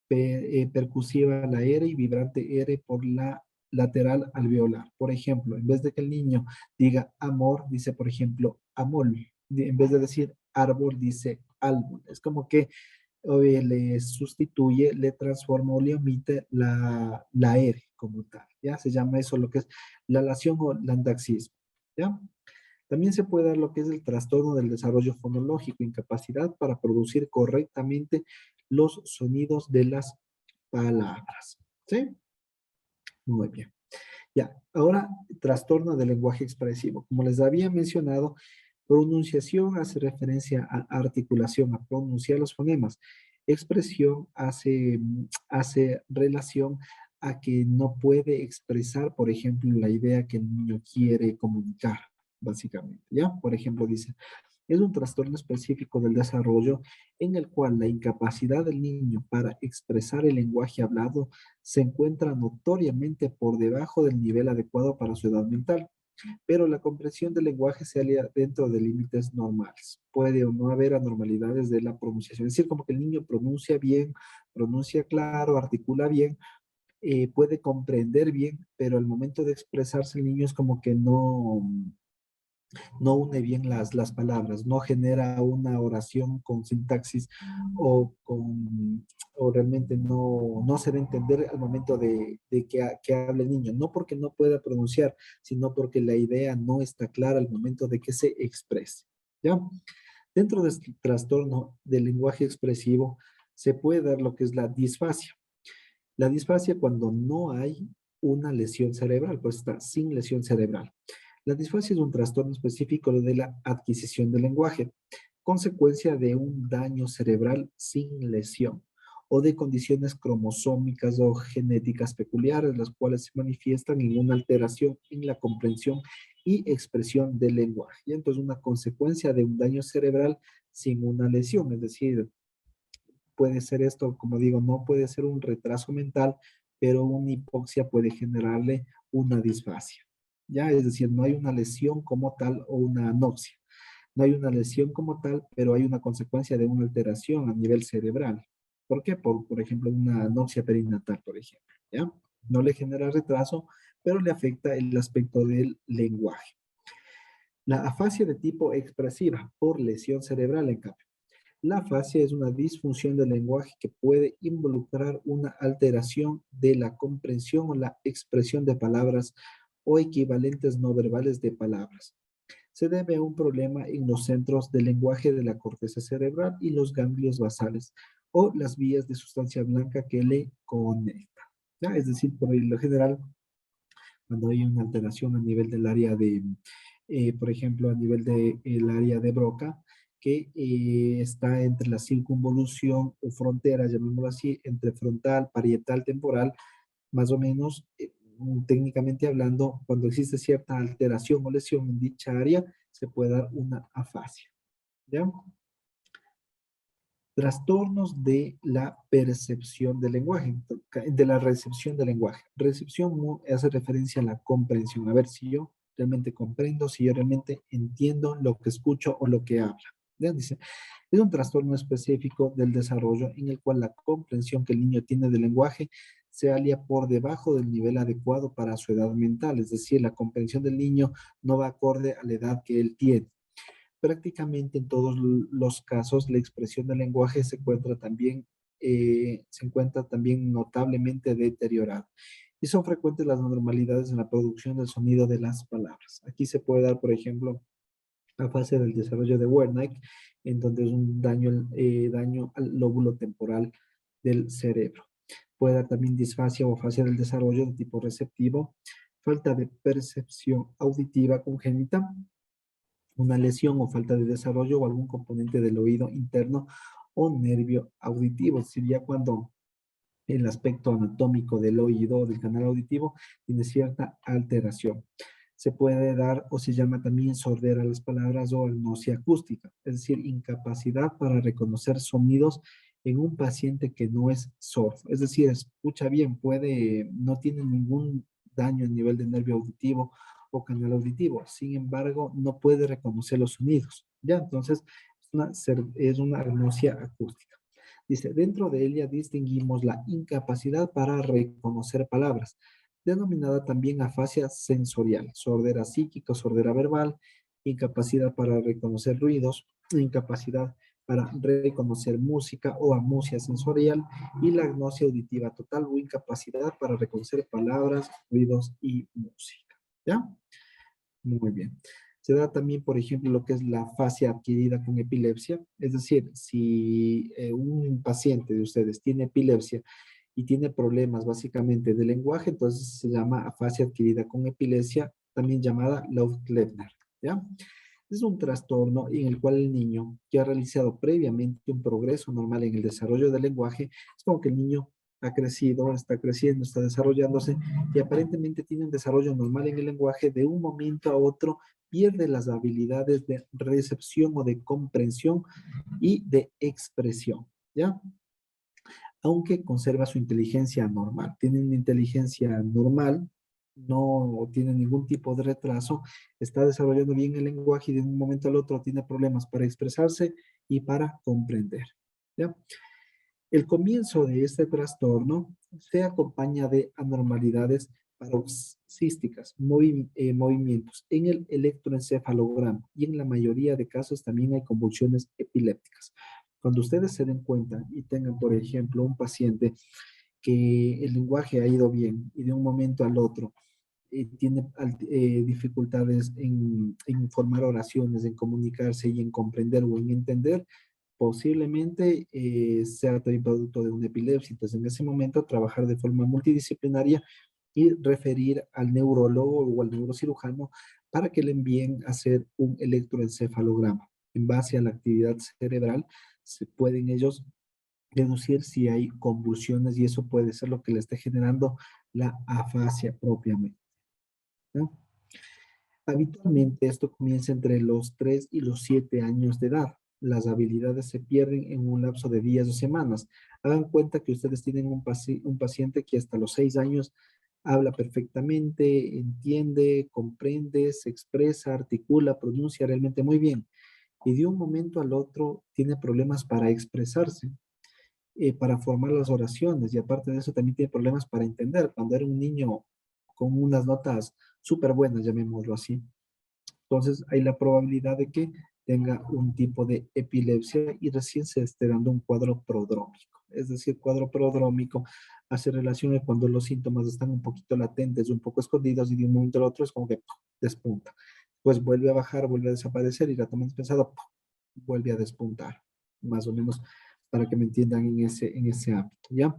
Percusiva la R y vibrante R por la lateral alveolar. Por ejemplo, en vez de que el niño diga amor, dice, por ejemplo, amol. En vez de decir árbol, dice árbol. Es como que le sustituye, le transforma o le omite la R como tal. ¿Ya? Se llama eso lo que es la lación o lambdaxismo. ¿Ya? También se puede dar lo que es el trastorno del desarrollo fonológico, incapacidad para producir correctamente los sonidos de las palabras. ¿Sí? Muy bien. Ya, ahora trastorno del lenguaje expresivo. Como les había mencionado, pronunciación hace referencia a articulación, a pronunciar los fonemas. Expresión hace relación a que no puede expresar, por ejemplo, la idea que el niño quiere comunicar, básicamente. ¿Ya? Por ejemplo, dice, es un trastorno específico del desarrollo en el cual la incapacidad del niño para expresar el lenguaje hablado se encuentra notoriamente por debajo del nivel adecuado para su edad mental, pero la comprensión del lenguaje se halla dentro de límites normales. Puede o no haber anormalidades de la pronunciación, es decir, como que el niño pronuncia bien, pronuncia claro, articula bien, puede comprender bien, pero al momento de expresarse el niño es como que no une bien las palabras, no genera una oración con sintaxis o realmente no se da a entender al momento de que hable el niño, no porque no pueda pronunciar, sino porque la idea no está clara al momento de que se exprese. ¿Ya? Dentro de este trastorno del lenguaje expresivo se puede dar lo que es la disfasia. La disfasia cuando no hay una lesión cerebral, pues está sin lesión cerebral. La disfasia es un trastorno específico de la adquisición del lenguaje, consecuencia de un daño cerebral sin lesión o de condiciones cromosómicas o genéticas peculiares, las cuales se manifiestan en una alteración en la comprensión y expresión del lenguaje. Y entonces, una consecuencia de un daño cerebral sin una lesión, es decir, puede ser esto, como digo, no puede ser un retraso mental, pero una hipoxia puede generarle una disfasia. ¿Ya? Es decir, no hay una lesión como tal o una anoxia. No hay una lesión como tal, pero hay una consecuencia de una alteración a nivel cerebral. ¿Por qué? Por ejemplo, una anoxia perinatal, por ejemplo. ¿Ya? No le genera retraso, pero le afecta el aspecto del lenguaje. La afasia de tipo expresiva por lesión cerebral, en cambio. La afasia es una disfunción del lenguaje que puede involucrar una alteración de la comprensión o la expresión de palabras o equivalentes no verbales de palabras. Se debe a un problema en los centros del lenguaje de la corteza cerebral y los ganglios basales o las vías de sustancia blanca que le conectan. ¿Ya? Es decir, por lo general, cuando hay una alteración a nivel del área de, por ejemplo, a nivel del área de Broca, que está entre la circunvolución o frontera, llamémoslo así, entre frontal, parietal, temporal, más o menos técnicamente hablando, cuando existe cierta alteración o lesión en dicha área, se puede dar una afasia. ¿Ya? Trastornos de la percepción del lenguaje, de la recepción del lenguaje. Recepción hace referencia a la comprensión. A ver si yo realmente comprendo, si yo realmente entiendo lo que escucho o lo que habla. ¿Ya? Dice, es un trastorno específico del desarrollo en el cual la comprensión que el niño tiene del lenguaje se halía por debajo del nivel adecuado para su edad mental. Es decir, la comprensión del niño no va acorde a la edad que él tiene. Prácticamente en todos los casos, la expresión del lenguaje se encuentra también notablemente deteriorada. Y son frecuentes las anormalidades en la producción del sonido de las palabras. Aquí se puede dar, por ejemplo, la fase del desarrollo de Wernicke, en donde es un daño al lóbulo temporal del cerebro. Puede dar también disfasia o afasia del desarrollo de tipo receptivo, falta de percepción auditiva congénita, una lesión o falta de desarrollo o algún componente del oído interno o nervio auditivo. Sería cuando el aspecto anatómico del oído o del canal auditivo tiene cierta alteración. Se puede dar o se llama también sordera a las palabras o agnosia acústica, es decir, incapacidad para reconocer sonidos en un paciente que no es sordo. Es decir, escucha bien, no tiene ningún daño a nivel de nervio auditivo o canal auditivo. Sin embargo, no puede reconocer los sonidos. ¿Ya? Entonces, es una agnosia acústica. Dice, dentro de ella distinguimos la incapacidad para reconocer palabras, denominada también afasia sensorial, sordera psíquica, sordera verbal, incapacidad para reconocer ruidos, incapacidad para reconocer música o amusia sensorial y la agnosia auditiva total o incapacidad para reconocer palabras, ruidos y música. ¿Ya? Muy bien. Se da también, por ejemplo, lo que es la afasia adquirida con epilepsia. Es decir, si un paciente de ustedes tiene epilepsia y tiene problemas básicamente de lenguaje, entonces se llama afasia adquirida con epilepsia, también llamada Laut-Kleffner. ¿Ya? Es un trastorno en el cual el niño que ha realizado previamente un progreso normal en el desarrollo del lenguaje, es como que el niño ha crecido, está creciendo, está desarrollándose y aparentemente tiene un desarrollo normal en el lenguaje, de un momento a otro pierde las habilidades de recepción o de comprensión y de expresión, ¿ya? Aunque conserva su inteligencia normal. Tiene una inteligencia normal, no tiene ningún tipo de retraso, está desarrollando bien el lenguaje y de un momento al otro tiene problemas para expresarse y para comprender, ¿ya? El comienzo de este trastorno se acompaña de anormalidades paroxísticas, movimientos en el electroencefalograma y en la mayoría de casos también hay convulsiones epilépticas. Cuando ustedes se den cuenta y tengan, por ejemplo, un paciente que el lenguaje ha ido bien y de un momento al otro tiene dificultades en formar oraciones, en comunicarse y en comprender o en entender, posiblemente sea también producto de una epilepsia. Entonces, en ese momento, trabajar de forma multidisciplinaria y referir al neurólogo o al neurocirujano para que le envíen a hacer un electroencefalograma. En base a la actividad cerebral, se pueden ellos deducir si hay convulsiones y eso puede ser lo que le esté generando la afasia propiamente, ¿no? Habitualmente esto comienza entre los 3 y los 7 años de edad. Las habilidades se pierden en un lapso de días o semanas. Hagan cuenta que ustedes tienen un paciente que hasta los 6 años habla perfectamente, entiende, comprende, se expresa, articula, pronuncia realmente muy bien. Y de un momento al otro tiene problemas para expresarse, para formar las oraciones y aparte de eso también tiene problemas para entender. Cuando era un niño con unas notas súper buenas, llamémoslo así, entonces hay la probabilidad de que tenga un tipo de epilepsia y recién se esté dando un cuadro prodrómico. Es decir, cuadro prodrómico hace relación cuando los síntomas están un poquito latentes, un poco escondidos y de un momento al otro es como que ¡pum!, despunta. Pues vuelve a bajar, vuelve a desaparecer y la toma pensado, ¡pum!, vuelve a despuntar. Más o menos para que me entiendan en ese ámbito, ¿ya?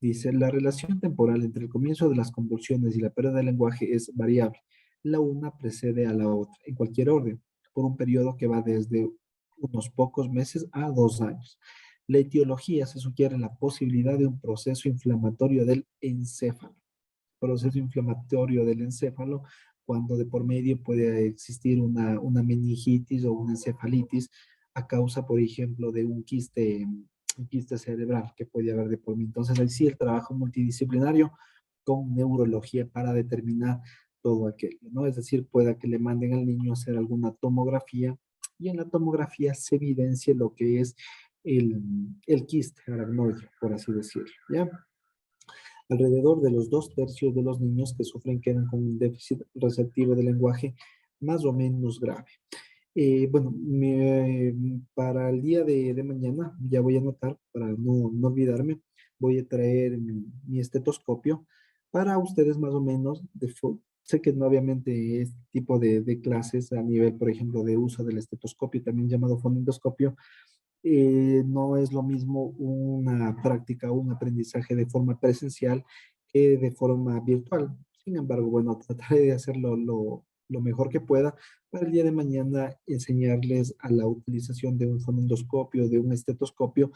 Dice, la relación temporal entre el comienzo de las convulsiones y la pérdida del lenguaje es variable. La una precede a la otra, en cualquier orden, por un periodo que va desde unos pocos meses a 2 años. La etiología se sugiere la posibilidad de un proceso inflamatorio del encéfalo. proceso inflamatorio del encéfalo, cuando de por medio puede existir una meningitis o una encefalitis a causa, por ejemplo, de un quiste cerebral que puede haber de por medio. Entonces, ahí sí el trabajo multidisciplinario con neurología para determinar todo aquello, ¿no? Es decir, pueda que le manden al niño a hacer alguna tomografía y en la tomografía se evidencie lo que es el quiste aracnoide, por así decirlo, ¿ya? Alrededor de los 2/3 de los niños que sufren quedan con un déficit receptivo del lenguaje más o menos grave. Bueno, para el día de mañana, ya voy a anotar, para no olvidarme, voy a traer mi estetoscopio para ustedes más o menos, sé que no obviamente este tipo de clases a nivel, por ejemplo, de uso del estetoscopio, también llamado fonendoscopio, no es lo mismo una práctica o un aprendizaje de forma presencial que de forma virtual. Sin embargo, bueno, trataré de hacerlo lo mejor que pueda para el día de mañana enseñarles a la utilización de un fonendoscopio, de un estetoscopio,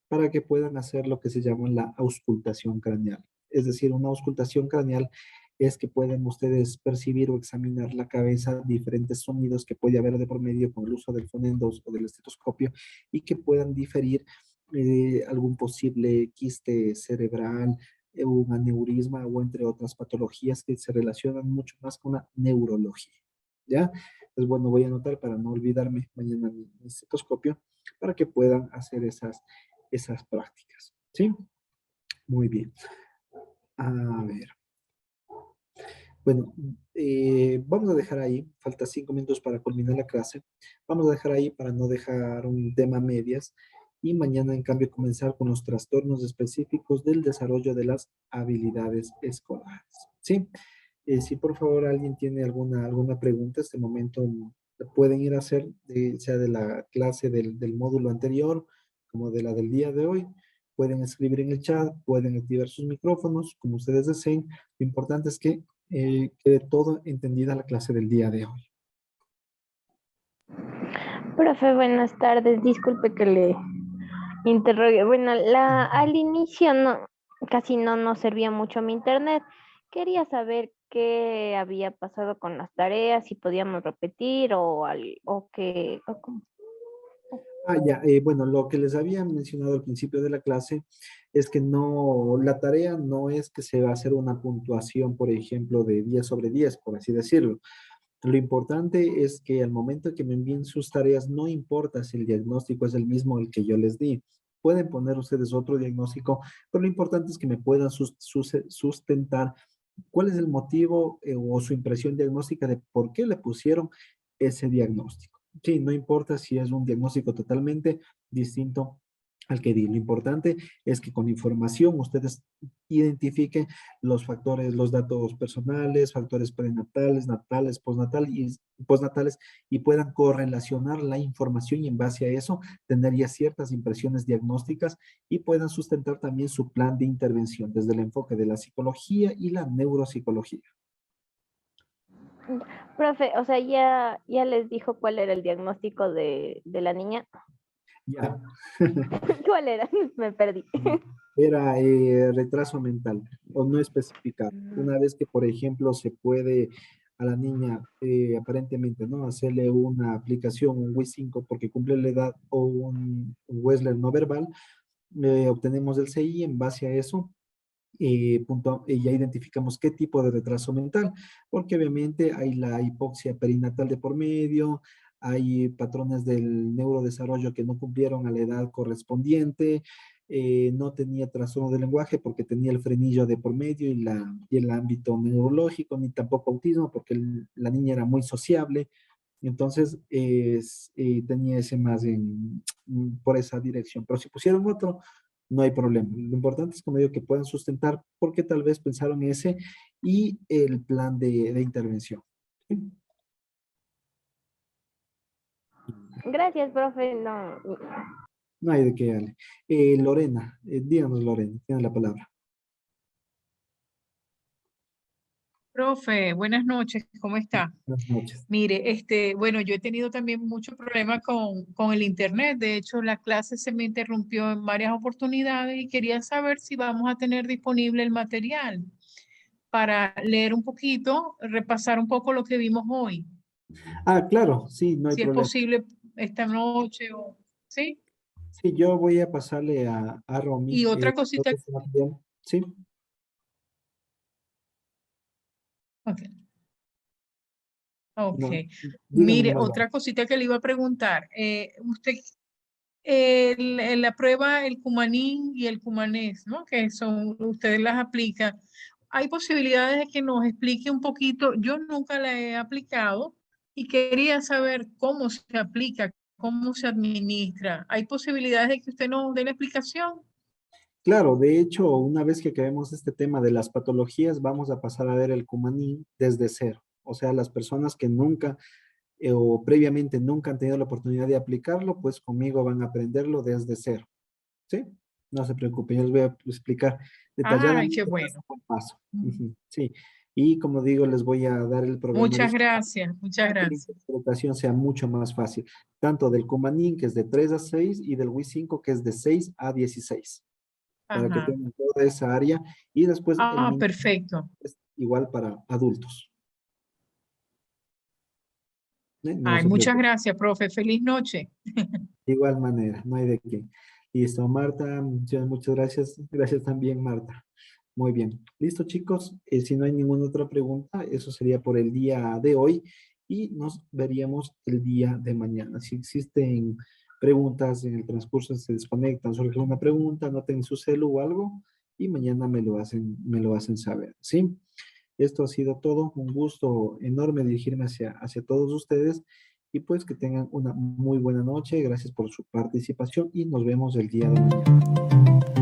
para que puedan hacer lo que se llama la auscultación craneal. Es decir, una auscultación craneal es que pueden ustedes percibir o examinar la cabeza, diferentes sonidos que puede haber de por medio con el uso del fonendos o del estetoscopio y que puedan diferir algún posible quiste cerebral, un aneurisma o entre otras patologías que se relacionan mucho más con la neurología. ¿Ya? Pues bueno, voy a anotar para no olvidarme mañana mi estetoscopio para que puedan hacer esas prácticas. ¿Sí? Muy bien. A ver. Bueno, vamos a dejar ahí, falta 5 minutos para culminar la clase. Vamos a dejar ahí para no dejar un tema a medias y mañana, en cambio, comenzar con los trastornos específicos del desarrollo de las habilidades escolares. ¿Sí? Si por favor alguien tiene alguna pregunta, este momento pueden ir a hacer, sea de la clase del módulo anterior como de la del día de hoy. Pueden escribir en el chat, pueden activar sus micrófonos, como ustedes deseen. Lo importante es que quede todo entendida la clase del día de hoy. Profe, buenas tardes. Disculpe que le interrogue. Bueno, al inicio casi no nos servía mucho mi internet. Quería saber qué había pasado con las tareas, si podíamos repetir o qué. O cómo. Ya, bueno, lo que les había mencionado al principio de la clase es que no, la tarea no es que se va a hacer una puntuación, por ejemplo, de 10/10, por así decirlo. Lo importante es que al momento que me envíen sus tareas, no importa si el diagnóstico es el mismo el que yo les di. Pueden poner ustedes otro diagnóstico, pero lo importante es que me puedan sustentar cuál es el motivo o su impresión diagnóstica de por qué le pusieron ese diagnóstico. Sí, no importa si es un diagnóstico totalmente distinto al que di. Lo importante es que con información ustedes identifiquen los factores, los datos personales, factores prenatales, natales, postnatales y puedan correlacionar la información y en base a eso tener ya ciertas impresiones diagnósticas y puedan sustentar también su plan de intervención desde el enfoque de la psicología y la neuropsicología. Profe, o sea, ya les dijo cuál era el diagnóstico de la niña. Ya. ¿Cuál era? Me perdí. Era retraso mental o no especificado. Una vez que, por ejemplo, se puede a la niña aparentemente, ¿no? Hacerle una aplicación, un WIS-5 porque cumple la edad o un Wessler no verbal, obtenemos el CI en base a eso. Ya identificamos qué tipo de retraso mental, porque obviamente hay la hipoxia perinatal de por medio, hay patrones del neurodesarrollo que no cumplieron a la edad correspondiente, no tenía trastorno del lenguaje porque tenía el frenillo de por medio y el ámbito neurológico, ni tampoco autismo porque la niña era muy sociable, entonces tenía ese más por esa dirección. Pero si pusieron otro, no hay problema. Lo importante es, como digo, que puedan sustentar porque tal vez pensaron ese y el plan de intervención. ¿Sí? Gracias, profe. No. No hay de qué, Ale. Lorena, díganos, Lorena, tiene la palabra. Profe, buenas noches, ¿cómo está? Buenas noches. Mire, bueno, yo he tenido también mucho problema con el internet. De hecho, la clase se me interrumpió en varias oportunidades y quería saber si vamos a tener disponible el material. para leer un poquito, repasar un poco lo que vimos hoy. Ah, claro, sí, no hay Si es problema. posible esta noche o, ¿sí? Sí, yo voy a pasarle a Romy. Y otra todo cosita, ese material. Sí, ok. Ok. no, dígame Mire, nomás. otra cosita que le iba a preguntar. Usted, en la prueba, el cumanín y el cumanés, ¿no? Que son, ustedes las aplican. Hay posibilidades de que nos explique un poquito. Yo nunca la he aplicado y quería saber cómo se aplica, cómo se administra. ¿Hay posibilidades de que usted nos dé la explicación? Claro, de hecho, una vez que acabemos este tema de las patologías, vamos a pasar a ver el Cumaní desde cero. O sea, las personas que nunca o previamente nunca han tenido la oportunidad de aplicarlo, pues conmigo van a aprenderlo desde cero. ¿Sí? No se preocupen, yo les voy a explicar Ay, detalladamente qué paso bueno. por paso. Ujú, sí, y como digo, les voy a dar el programa Muchas gracias, muchas para que la gracias. interpretación sea mucho más fácil, tanto del Cumanín, que es de 3 a 6, y del Wi5, que es de 6 a 16, para que Ajá. tengan toda esa área, y después el Ah, mínimo perfecto. es igual para adultos. No Ay, se muchas preocupen. gracias, profe. Feliz noche. De igual manera, no hay de qué. Listo, Marta, muchas gracias. Gracias también, Marta. Muy bien. Listo, chicos. Si no hay ninguna otra pregunta, eso sería por el día de hoy y nos veríamos el día de mañana. Si existen preguntas en el transcurso, se desconectan, surge una pregunta, anoten su celu o algo y mañana me lo hacen saber. ¿Sí? Esto ha sido todo. Un gusto enorme dirigirme hacia todos ustedes y pues que tengan una muy buena noche. Gracias por su participación y nos vemos el día de mañana.